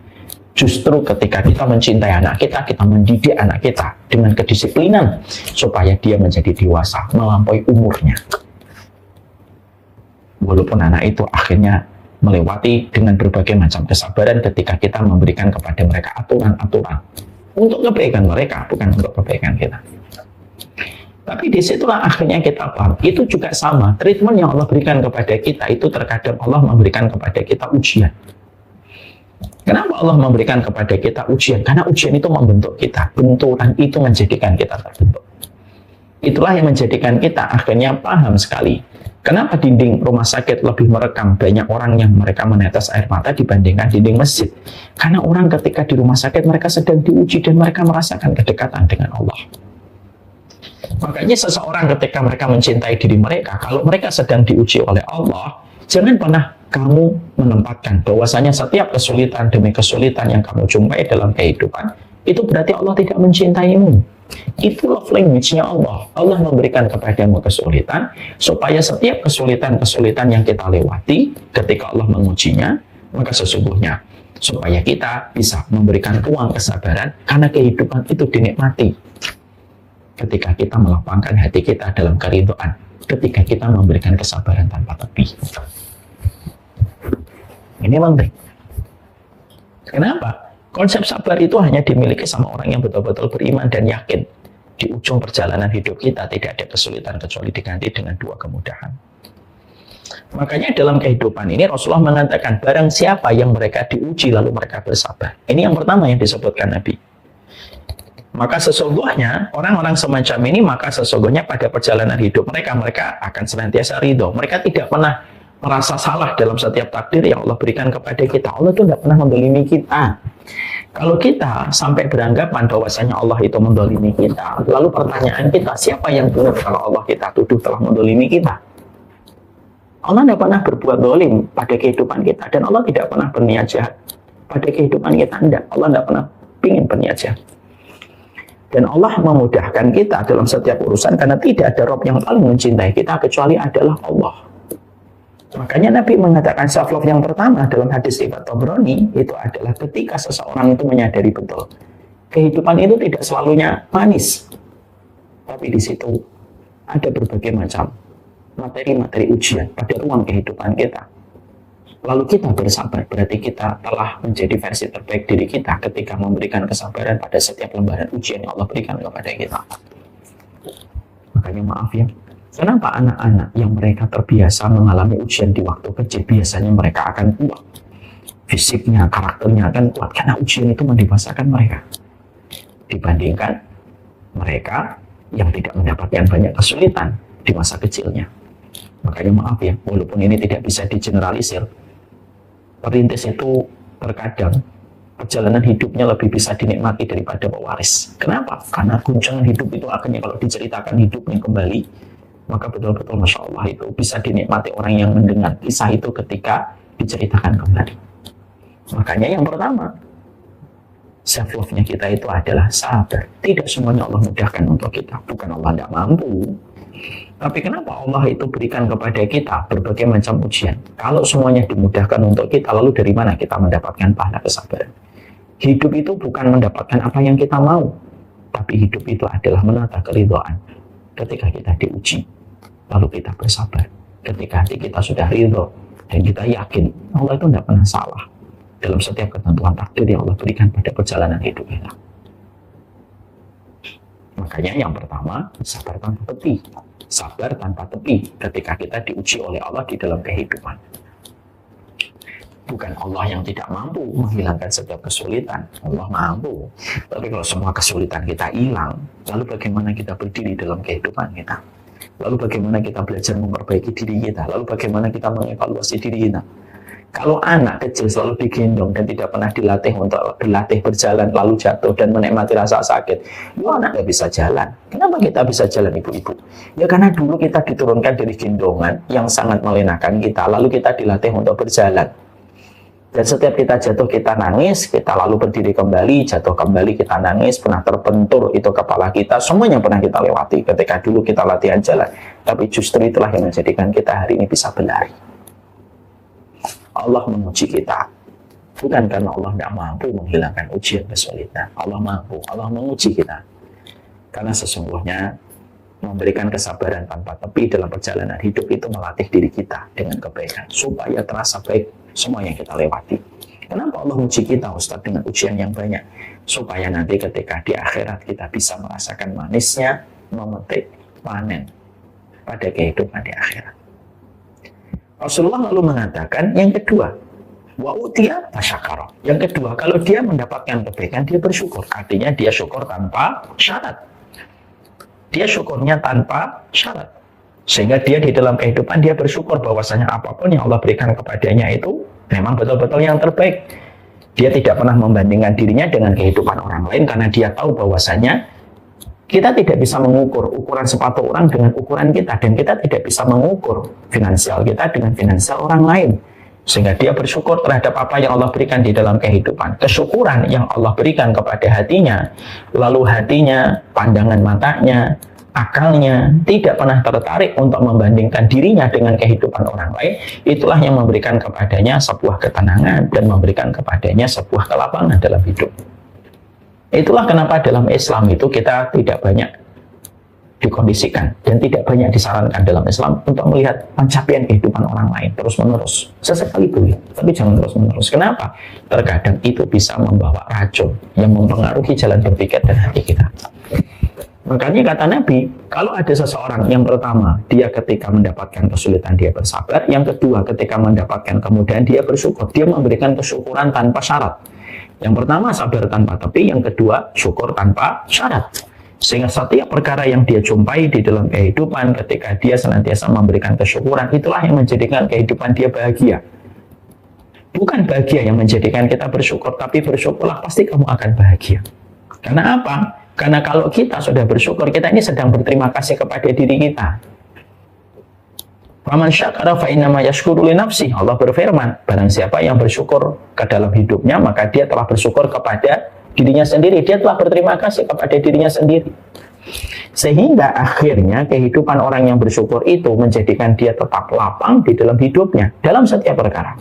Justru ketika kita mencintai anak kita mendidik anak kita dengan kedisiplinan supaya dia menjadi dewasa, melampaui umurnya. Walaupun anak itu akhirnya melewati dengan berbagai macam kesabaran ketika kita memberikan kepada mereka aturan-aturan untuk kebaikan mereka, bukan untuk kebaikan kita. Tapi disitulah akhirnya kita paham, itu juga sama, treatment yang Allah berikan kepada kita itu terkadang Allah memberikan kepada kita ujian. Kenapa Allah memberikan kepada kita ujian? Karena ujian itu membentuk kita. Benturan itu menjadikan kita terbentuk. Itulah yang menjadikan kita akhirnya paham sekali. Kenapa dinding rumah sakit lebih merekam banyak orang yang mereka menetes air mata dibandingkan dinding masjid? Karena orang ketika di rumah sakit mereka sedang diuji dan mereka merasakan kedekatan dengan Allah. Makanya seseorang ketika mereka mencintai diri mereka, kalau mereka sedang diuji oleh Allah, jangan pernah kamu menempatkan bahwasanya setiap kesulitan demi kesulitan yang kamu jumpai dalam kehidupan, itu berarti Allah tidak mencintaimu. Itu love language-nya Allah. Allah memberikan kepadamu kesulitan, supaya setiap kesulitan-kesulitan yang kita lewati, ketika Allah mengujinya, maka sesungguhnya, supaya kita bisa memberikan ruang kesabaran, karena kehidupan itu dinikmati. Ketika kita melapangkan hati kita dalam keridhaan, ketika kita memberikan kesabaran tanpa tebih. Ini penting. Kenapa? Konsep sabar itu hanya dimiliki sama orang yang betul-betul beriman dan yakin di ujung perjalanan hidup kita tidak ada kesulitan kecuali diganti dengan dua kemudahan. Makanya dalam kehidupan ini Rasulullah mengatakan barang siapa yang mereka diuji lalu mereka bersabar. Ini yang pertama yang disebutkan Nabi. Maka sesungguhnya orang-orang semacam ini maka sesungguhnya pada perjalanan hidup mereka akan senantiasa ridho. Mereka tidak pernah merasa salah dalam setiap takdir yang Allah berikan kepada kita. Allah itu tidak pernah mendolimi kita. Kalau kita sampai beranggapan bahwasanya Allah itu mendolimi kita, lalu pertanyaan kita, siapa yang benar kalau Allah kita tuduh telah mendolimi kita? Allah tidak pernah berbuat dolim pada kehidupan kita, dan Allah tidak pernah berniat jahat pada kehidupan kita. Tidak, Allah tidak pernah ingin berniat jahat. Dan Allah memudahkan kita dalam setiap urusan karena tidak ada Rabb yang paling mencintai kita kecuali adalah Allah. Makanya Nabi mengatakan self-love yang pertama dalam hadis riwayat Tabrani itu adalah ketika seseorang itu menyadari betul kehidupan itu tidak selalunya manis, tapi di situ ada berbagai macam materi-materi ujian pada ruang kehidupan kita. Lalu kita bersabar, berarti kita telah menjadi versi terbaik diri kita ketika memberikan kesabaran pada setiap lembaran ujian yang Allah berikan kepada kita. Makanya maaf ya, kenapa anak-anak yang mereka terbiasa mengalami ujian di waktu kecil biasanya mereka akan kuat, fisiknya, karakternya akan kuat karena ujian itu mendewasakan mereka dibandingkan mereka yang tidak mendapatkan banyak kesulitan di masa kecilnya. Makanya maaf ya, walaupun ini tidak bisa digeneralisir, perintis itu terkadang perjalanan hidupnya lebih bisa dinikmati daripada pewaris. Kenapa? Karena guncangan hidup itu akhirnya kalau diceritakan hidupnya kembali, maka betul-betul Masya Allah itu bisa dinikmati orang yang mendengar kisah itu ketika diceritakan kembali. Makanya yang pertama, self-love-nya kita itu adalah sabar. Tidak semuanya Allah mudahkan untuk kita. Bukan Allah tidak mampu. Tapi kenapa Allah itu berikan kepada kita berbagai macam ujian? Kalau semuanya dimudahkan untuk kita, lalu dari mana kita mendapatkan pahala kesabaran? Hidup itu bukan mendapatkan apa yang kita mau, tapi hidup itu adalah menata keridhaan. Ketika kita diuji, lalu kita bersabar. Ketika hati kita sudah ridho dan kita yakin Allah itu tidak pernah salah dalam setiap ketentuan takdir yang Allah berikan pada perjalanan hidup kita. Makanya yang pertama, sabar tanpa tepi. Sabar tanpa tepi ketika kita diuji oleh Allah di dalam kehidupan. Bukan Allah yang tidak mampu menghilangkan setiap kesulitan. Allah mampu. Tapi kalau semua kesulitan kita hilang, lalu bagaimana kita berdiri dalam kehidupan kita? Lalu bagaimana kita belajar memperbaiki diri kita? Lalu bagaimana kita mengevaluasi diri kita? Kalau anak kecil selalu digendong dan tidak pernah dilatih untuk berlatih berjalan, lalu jatuh dan menikmati rasa sakit, itu anak nggak bisa jalan. Kenapa kita bisa jalan, ibu-ibu? Ya karena dulu kita diturunkan dari gendongan yang sangat melenakan kita, lalu kita dilatih untuk berjalan. Dan setiap kita jatuh, kita nangis, kita lalu berdiri kembali, jatuh kembali, kita nangis, pernah terbentur itu kepala kita, semuanya pernah kita lewati ketika dulu kita latihan jalan. Tapi justru itulah yang menjadikan kita hari ini bisa berlari. Allah menguji kita, bukan karena Allah tidak mampu menghilangkan ujian kesulitan. Allah mampu, Allah menguji kita. Karena sesungguhnya memberikan kesabaran tanpa tepi dalam perjalanan hidup itu melatih diri kita dengan kebaikan, supaya terasa baik semua yang kita lewati. Kenapa Allah uji kita, Ustaz, dengan ujian yang banyak? Supaya nanti ketika di akhirat kita bisa merasakan manisnya memetik panen pada kehidupan di akhirat. Rasulullah lalu mengatakan yang kedua, wa utiya fasyakara. Yang kedua, kalau dia mendapatkan kebaikan, dia bersyukur. Artinya dia syukur tanpa syarat. Dia syukurnya tanpa syarat. Sehingga dia di dalam kehidupan dia bersyukur bahwasanya apapun yang Allah berikan kepadanya itu memang betul-betul yang terbaik. Dia tidak pernah membandingkan dirinya dengan kehidupan orang lain karena dia tahu bahwasanya kita tidak bisa mengukur ukuran sepatu orang dengan ukuran kita, dan kita tidak bisa mengukur finansial kita dengan finansial orang lain. Sehingga dia bersyukur terhadap apa yang Allah berikan di dalam kehidupan. Kesyukuran yang Allah berikan kepada hatinya, lalu hatinya, pandangan matanya, akalnya tidak pernah tertarik untuk membandingkan dirinya dengan kehidupan orang lain, itulah yang memberikan kepadanya sebuah ketenangan dan memberikan kepadanya sebuah kelapangan dalam hidup. Itulah kenapa dalam Islam itu kita tidak banyak dikondisikan dan tidak banyak disarankan dalam Islam untuk melihat pencapaian kehidupan orang lain terus-menerus. Sesekali boleh, tapi jangan terus-menerus. Kenapa? Terkadang itu bisa membawa racun yang mempengaruhi jalan berpikir dan hati kita. Makanya kata Nabi, kalau ada seseorang yang pertama, dia ketika mendapatkan kesulitan dia bersabar, yang kedua ketika mendapatkan kemudahan dia bersyukur, dia memberikan kesyukuran tanpa syarat. Yang pertama sabar tanpa tepi, yang kedua syukur tanpa syarat. Sehingga setiap perkara yang dia jumpai di dalam kehidupan ketika dia senantiasa memberikan kesyukuran, itulah yang menjadikan kehidupan dia bahagia. Bukan bahagia yang menjadikan kita bersyukur, tapi bersyukurlah pasti kamu akan bahagia. Karena apa? Karena kalau kita sudah bersyukur, kita ini sedang berterima kasih kepada diri kita. Faman syakara fa innama yashkuru li nafsi. Allah berfirman, barang siapa yang bersyukur ke dalam hidupnya, maka dia telah bersyukur kepada dirinya sendiri. Dia telah berterima kasih kepada dirinya sendiri. Sehingga akhirnya kehidupan orang yang bersyukur itu menjadikan dia tetap lapang di dalam hidupnya, dalam setiap perkara.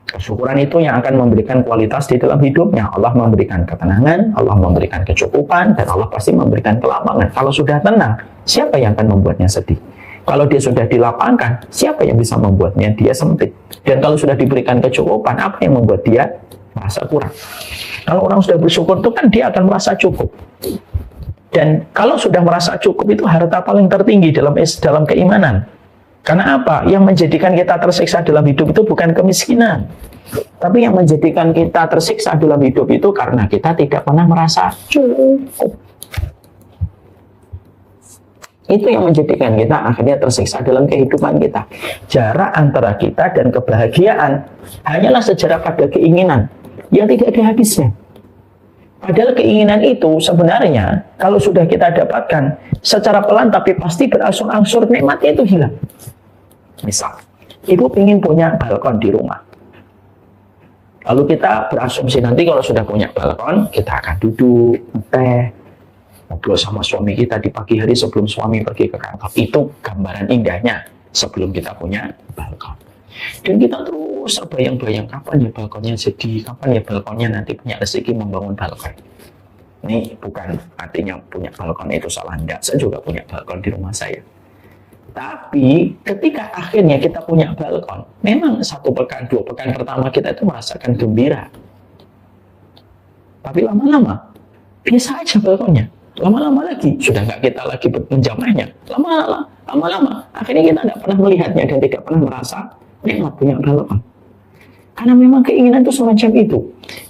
Kesyukuran itu yang akan memberikan kualitas di dalam hidupnya. Allah memberikan ketenangan, Allah memberikan kecukupan, dan Allah pasti memberikan kelapangan. Kalau sudah tenang, siapa yang akan membuatnya sedih? Kalau dia sudah dilapangkan, siapa yang bisa membuatnya dia sempit? Dan kalau sudah diberikan kecukupan, apa yang membuat dia merasa kurang? Kalau orang sudah bersyukur itu kan dia akan merasa cukup. Dan kalau sudah merasa cukup itu harta paling tertinggi dalam keimanan. Karena apa? Yang menjadikan kita tersiksa dalam hidup itu bukan kemiskinan. Tapi yang menjadikan kita tersiksa dalam hidup itu karena kita tidak pernah merasa cukup. Itu yang menjadikan kita akhirnya tersiksa dalam kehidupan kita. Jarak antara kita dan kebahagiaan hanyalah sejarak pada keinginan yang tidak ada habisnya. Padahal keinginan itu sebenarnya kalau sudah kita dapatkan secara pelan tapi pasti berangsur-angsur nikmatnya itu hilang. Misal, ibu ingin punya balkon di rumah. Lalu kita berasumsi nanti kalau sudah punya balkon, kita akan duduk, teh, ngobrol sama suami kita di pagi hari sebelum suami pergi ke kantor. Itu gambaran indahnya sebelum kita punya balkon. Dan kita terus terus terbayang-bayang kapan ya balkonnya jadi, kapan ya balkonnya nanti punya rezeki membangun balkon. Ini bukan artinya punya balkon itu salah, enggak. Saya juga punya balkon di rumah saya. Tapi ketika akhirnya kita punya balkon, memang 1 pekan, 2 pekan pertama kita itu merasakan gembira. Tapi lama-lama biasa aja balkonnya. Lama-lama lagi sudah nggak kita lagi menjamahnya. Lama-lama akhirnya kita tidak pernah melihatnya dan tidak pernah merasa nikmat punya balkon. Karena memang keinginan itu semacam itu.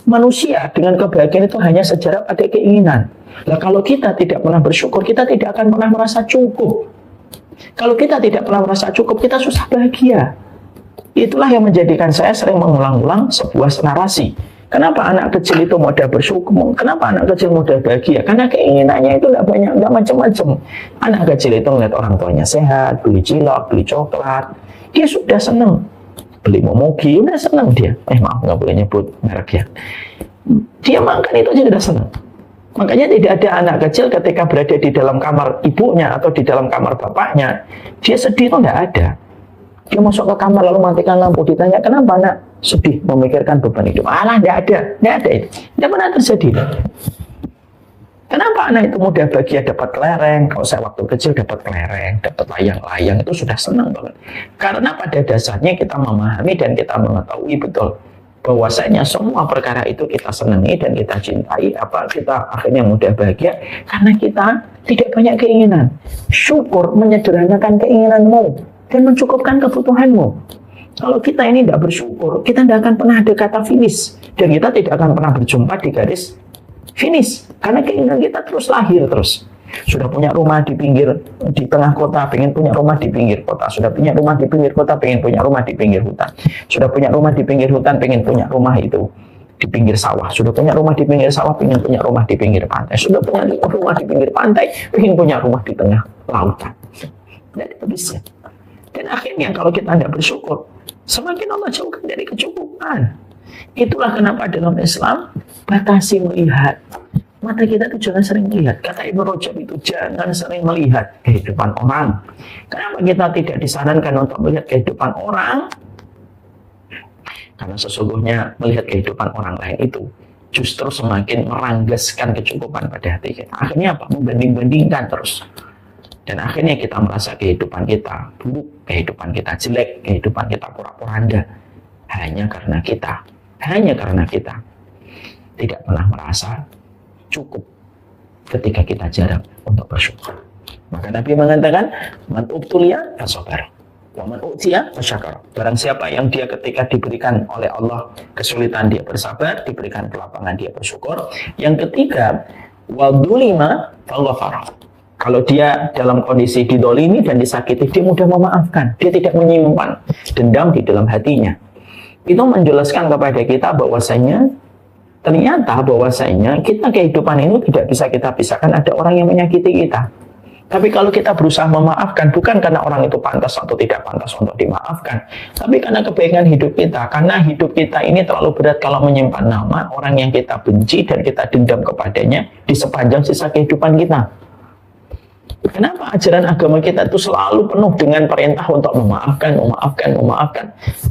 Manusia dengan kebahagiaan itu hanya sejarah pada keinginan. Nah, kalau kita tidak pernah bersyukur, kita tidak akan pernah merasa cukup. Kalau kita tidak pernah merasa cukup, kita susah bahagia. Itulah yang menjadikan saya sering mengulang-ulang sebuah narasi. Kenapa anak kecil itu mudah bersyukur? Kenapa anak kecil mudah bahagia? Karena keinginannya itu nggak banyak, nggak macam-macam. Anak kecil itu melihat orang tuanya sehat, beli cilok, beli coklat, dia sudah senang. Beli momogi, udah senang dia. Maaf, nggak boleh nyebut merek ya. Dia makan itu aja udah senang. Makanya tidak ada anak kecil ketika berada di dalam kamar ibunya atau di dalam kamar bapaknya, dia sedih itu nggak ada. Dia masuk ke kamar lalu matikan lampu, ditanya kenapa nak sedih memikirkan beban hidup. Alah, nggak ada itu. Tidak pernah terjadi. Kenapa anak itu mudah bahagia dapat kelereng? Kalau saya waktu kecil dapat kelereng, dapat layang-layang itu sudah senang banget. Karena pada dasarnya kita memahami dan kita mengetahui betul bahwasanya semua perkara itu kita senangi dan kita cintai, apa kita akhirnya mudah bahagia karena kita tidak banyak keinginan. Syukur menyederhanakan keinginanmu dan mencukupkan kebutuhanmu. Kalau kita ini tidak bersyukur, kita tidak akan pernah ada kata finish dan kita tidak akan pernah berjumpa di garis finish karena keinginan kita terus lahir terus. Sudah punya rumah di tengah kota, pengen punya rumah di pinggir kota. Sudah punya rumah di pinggir kota, pengen punya rumah di pinggir hutan. Sudah punya rumah di pinggir hutan, pengen punya rumah itu di pinggir sawah. Sudah punya rumah di pinggir sawah, pengen punya rumah di pinggir pantai. Sudah punya rumah di pinggir pantai, pengen punya rumah di tengah lautan. Tidak habisnya. Dan akhirnya kalau kita tidak bersyukur, semakin Allah jauhkan dari kecukupan. Itulah kenapa dalam Islam batasi melihat. Mata kita itu jangan sering melihat. Kata Ibnu Rajab itu jangan sering melihat kehidupan orang. Kenapa kita tidak disarankan untuk melihat kehidupan orang? Karena sesungguhnya melihat kehidupan orang lain itu justru semakin meranggaskan kecukupan pada hati kita. Akhirnya apa? Membanding-bandingkan terus. Dan akhirnya kita merasa kehidupan kita buruk, kehidupan kita jelek, kehidupan kita pura-poranda. Hanya karena kita tidak pernah merasa cukup ketika kita jarang untuk bersyukur. Maka Nabi mengatakan, man ubtuliya fasabar, wa man utiya fasyakar. Barang siapa yang dia ketika diberikan oleh Allah kesulitan dia bersabar, diberikan kelapangan dia bersyukur. Yang ketiga, wa dzulima faghfara. Kalau dia dalam kondisi didolimi dan disakiti, dia mudah memaafkan. Dia tidak menyimpan dendam di dalam hatinya. Itu menjelaskan kepada kita bahwasanya ternyata kita kehidupan ini tidak bisa kita pisahkan. Ada orang yang menyakiti kita. Tapi kalau kita berusaha memaafkan, bukan karena orang itu pantas atau tidak pantas untuk dimaafkan, tapi karena kebaikan hidup kita. Karena hidup kita ini terlalu berat kalau menyimpan nama orang yang kita benci dan kita dendam kepadanya di sepanjang sisa kehidupan kita. Kenapa ajaran agama kita itu selalu penuh dengan perintah untuk memaafkan.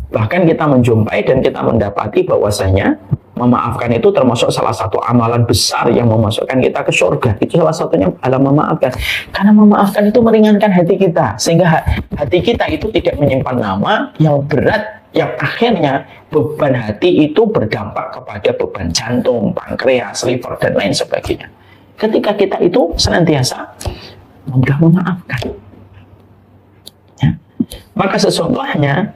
Bahkan kita menjumpai dan kita mendapati bahwasanya memaafkan itu termasuk salah satu amalan besar yang memasukkan kita ke surga. Itu salah satunya adalah memaafkan. Karena memaafkan itu meringankan hati kita. Sehingga hati kita itu tidak menyimpan nama yang berat, yang akhirnya beban hati itu berdampak kepada beban jantung, pankreas, liver, dan lain sebagainya. Ketika kita itu senantiasa mudah memaafkan. Ya. Maka sesungguhnya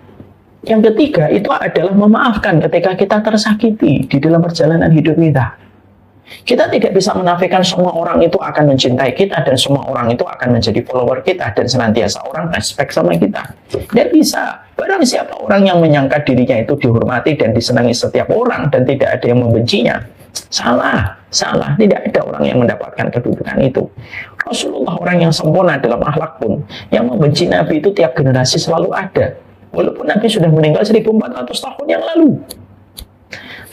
yang ketiga itu adalah memaafkan ketika kita tersakiti di dalam perjalanan hidup kita. Kita tidak bisa menafikan semua orang itu akan mencintai kita dan semua orang itu akan menjadi follower kita dan senantiasa orang respect sama kita. Tidak bisa. Barang siapa orang yang menyangka dirinya itu dihormati dan disenangi setiap orang dan tidak ada yang membencinya, salah. Tidak ada orang yang mendapatkan kedudukan itu. Rasulullah orang yang sempurna dalam akhlak pun, yang membenci Nabi itu tiap generasi selalu ada. Walaupun Nabi sudah meninggal 1400 tahun yang lalu.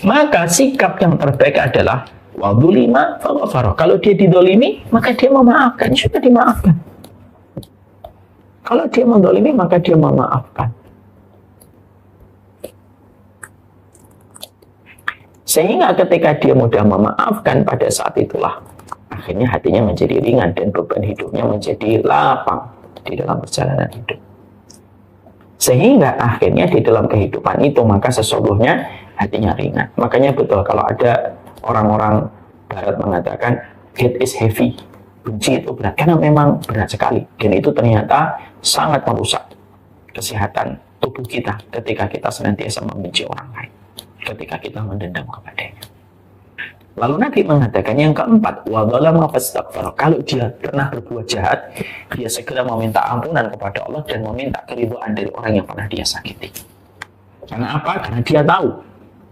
Maka sikap yang terbaik adalah wa dzulima faghfara. Kalau dia didolimi, maka dia memaafkan. Sudah dimaafkan. Kalau dia mendolimi, maka dia memaafkan. Sehingga ketika dia mudah memaafkan, pada saat itulah akhirnya hatinya menjadi ringan dan beban hidupnya menjadi lapang di dalam perjalanan hidup. Sehingga akhirnya di dalam kehidupan itu maka sesungguhnya hatinya ringan. Makanya betul kalau ada orang-orang barat mengatakan hate is heavy, benci itu berat, karena memang berat sekali. Dan itu ternyata sangat merusak kesehatan tubuh kita ketika kita senantiasa membenci orang lain, ketika kita mendendam kepadanya. Lalu Nabi mengatakan yang keempat, wa dzalama fastaghfar. Kalau dia pernah berbuat jahat, dia segera meminta ampunan kepada Allah dan meminta keridhaan dari orang yang pernah dia sakiti. Karena apa? Karena dia tahu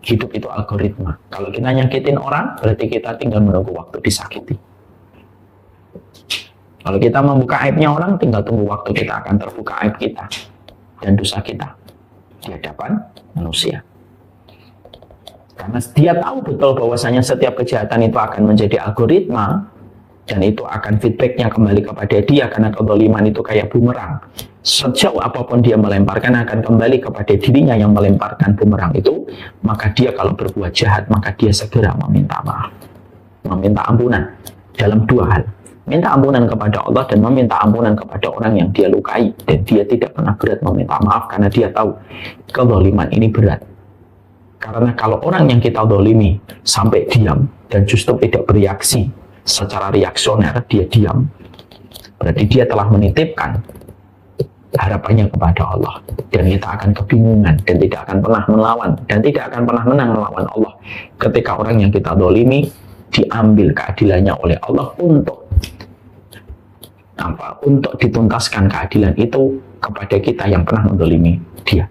hidup itu algoritma. Kalau kita nyakitin orang, berarti kita tinggal menunggu waktu disakiti. Kalau kita membuka aibnya orang, tinggal tunggu waktu kita akan terbuka aib kita dan dosa kita di hadapan manusia. Karena dia tahu betul bahwasanya setiap kejahatan itu akan menjadi algoritma dan itu akan feedbacknya kembali kepada dia, karena kezaliman itu kayak bumerang. Sejauh apapun dia melemparkan akan kembali kepada dirinya yang melemparkan bumerang itu. Maka dia kalau berbuat jahat, maka dia segera meminta maaf, meminta ampunan dalam dua hal. Minta ampunan kepada Allah dan meminta ampunan kepada orang yang dia lukai. Dan dia tidak pernah berat meminta maaf karena dia tahu kezaliman ini berat. Karena kalau orang yang kita zalimi sampai diam dan justru tidak bereaksi secara reaksioner, dia diam, berarti dia telah menitipkan harapannya kepada Allah. Dan kita akan kebingungan dan tidak akan pernah melawan dan tidak akan pernah menang melawan Allah. Ketika orang yang kita zalimi diambil keadilannya oleh Allah untuk apa? Untuk dituntaskan keadilan itu kepada kita yang pernah menzalimi dia.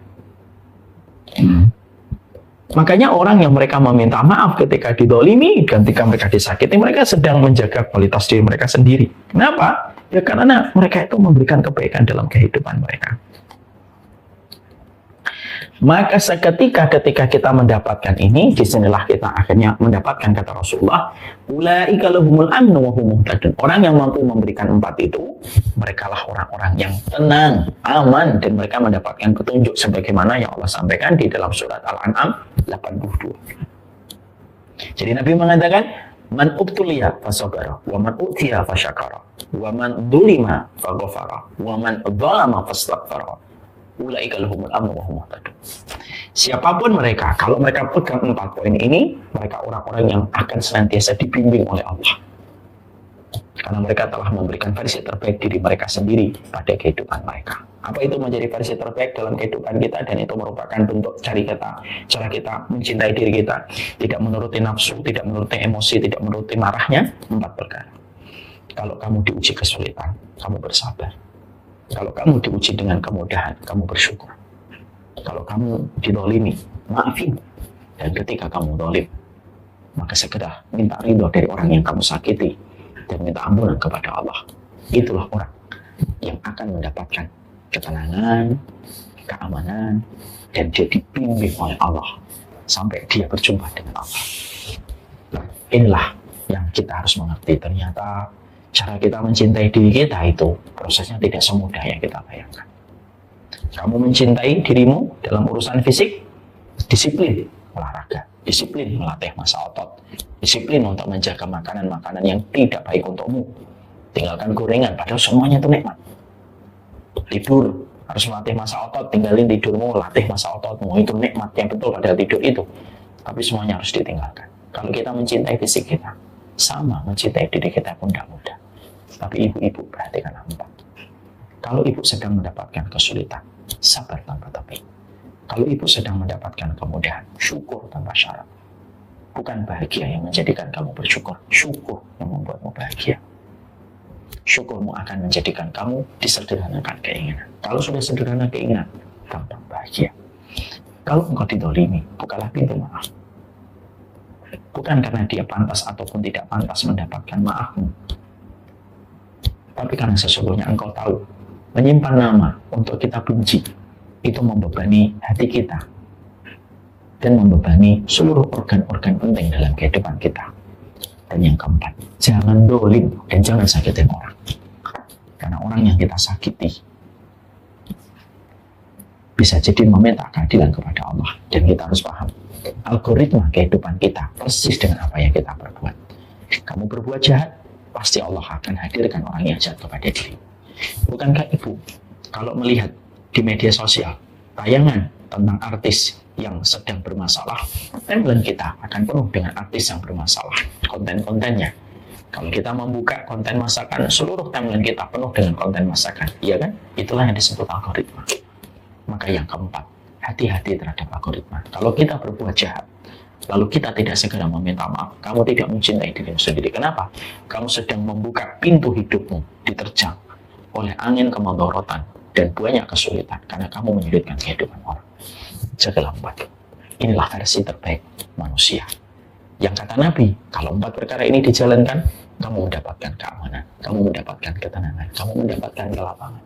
Makanya orang yang mereka meminta maaf ketika didolimi dan ketika mereka disakiti, mereka sedang menjaga kualitas diri mereka sendiri. Kenapa? Ya karena mereka itu memberikan kebaikan dalam kehidupan mereka. Maka seketika ketika kita mendapatkan ini, disinilah kita akhirnya mendapatkan kata Rasulullah, ulaika lahumul amnu wa hum muhtadun. Orang yang mampu memberikan empat itu, merekalah orang-orang yang tenang, aman, dan mereka mendapatkan petunjuk sebagaimana yang Allah sampaikan di dalam surat Al-An'am 82. Jadi Nabi mengatakan, man ubtuliya fasabara, wa man utiya fasyakara, wa man dzulima faghafara, wa man dzalama fastaghfara. Ulaika lahumul amnu wa hum muhtadun. Siapapun mereka, kalau mereka pegang 4 poin ini, mereka orang-orang yang akan senantiasa dibimbing oleh Allah. Karena mereka telah memberikan versi terbaik diri mereka sendiri pada kehidupan mereka. Apa itu menjadi versi terbaik dalam kehidupan kita? Dan itu merupakan bentuk cara kita mencintai diri kita, tidak menuruti nafsu, tidak menuruti emosi, tidak menuruti marahnya. 4 perkara. Kalau kamu diuji kesulitan, kamu bersabar. Kalau kamu diuji dengan kemudahan, kamu bersyukur. Kalau kamu didolimi, maafin. Dan ketika kamu dolim, maka segera minta ridho dari orang yang kamu sakiti dan minta ampunan kepada Allah. Itulah orang yang akan mendapatkan ketenangan, keamanan, dan dia dibimbing oleh Allah sampai dia berjumpa dengan Allah. Nah, inilah yang kita harus mengerti. Ternyata cara kita mencintai diri kita itu prosesnya tidak semudah yang kita bayangkan. Kamu mencintai dirimu dalam urusan fisik, disiplin olahraga, disiplin melatih massa otot, disiplin untuk menjaga makanan-makanan yang tidak baik untukmu. Tinggalkan gorengan, padahal semuanya itu nikmat. Tidur, harus melatih massa otot, tinggalin tidurmu, latih massa ototmu, itu nikmat yang betul pada tidur itu. Tapi semuanya harus ditinggalkan. Kalau kita mencintai fisik kita, sama mencintai diri kita pun tidak mudah. Tapi ibu-ibu perhatikanlah 4. Kalau ibu sedang mendapatkan kesulitan, sabar tanpa tepik. Kalau ibu sedang mendapatkan kemudahan, syukur tanpa syarat. Bukan bahagia yang menjadikan kamu bersyukur, syukur yang membuatmu bahagia. Syukurmu akan menjadikan kamu disederhanakan keinginan. Kalau sudah sederhana keinginan, gampang bahagia. Kalau engkau didolimi, bukalah pintu maaf. Bukan karena dia pantas ataupun tidak pantas mendapatkan maafmu, tapi karena sesungguhnya engkau tahu menyimpan nama untuk kita benci itu membebani hati kita dan membebani seluruh organ-organ penting dalam kehidupan kita. Dan yang keempat, jangan dolim dan jangan sakitin orang. Karena orang yang kita sakiti bisa jadi meminta keadilan kepada Allah. Dan kita harus paham, algoritma kehidupan kita persis dengan apa yang kita perbuat. Kamu berbuat jahat, pasti Allah akan hadirkan orang yang jahat kepada diri. Bukankah ibu kalau melihat di media sosial tayangan tentang artis yang sedang bermasalah, timeline kita akan penuh dengan artis yang bermasalah, konten-kontennya. Kalau kita membuka konten masakan, seluruh timeline kita penuh dengan konten masakan, iya kan? Itulah yang disebut algoritma. Maka yang keempat, hati-hati terhadap algoritma. Kalau kita berbuat jahat, lalu kita tidak segera meminta maaf, kamu tidak mencintai dirimu sendiri. Kenapa? Kamu sedang membuka pintu hidupmu diterjang oleh angin kemadharatan dan banyak kesulitan karena kamu menyulitkan kehidupan orang. Jagalah 4. Inilah versi terbaik manusia. Yang kata Nabi, kalau 4 perkara ini dijalankan, kamu mendapatkan keamanan, kamu mendapatkan ketenangan, kamu mendapatkan kelapangan.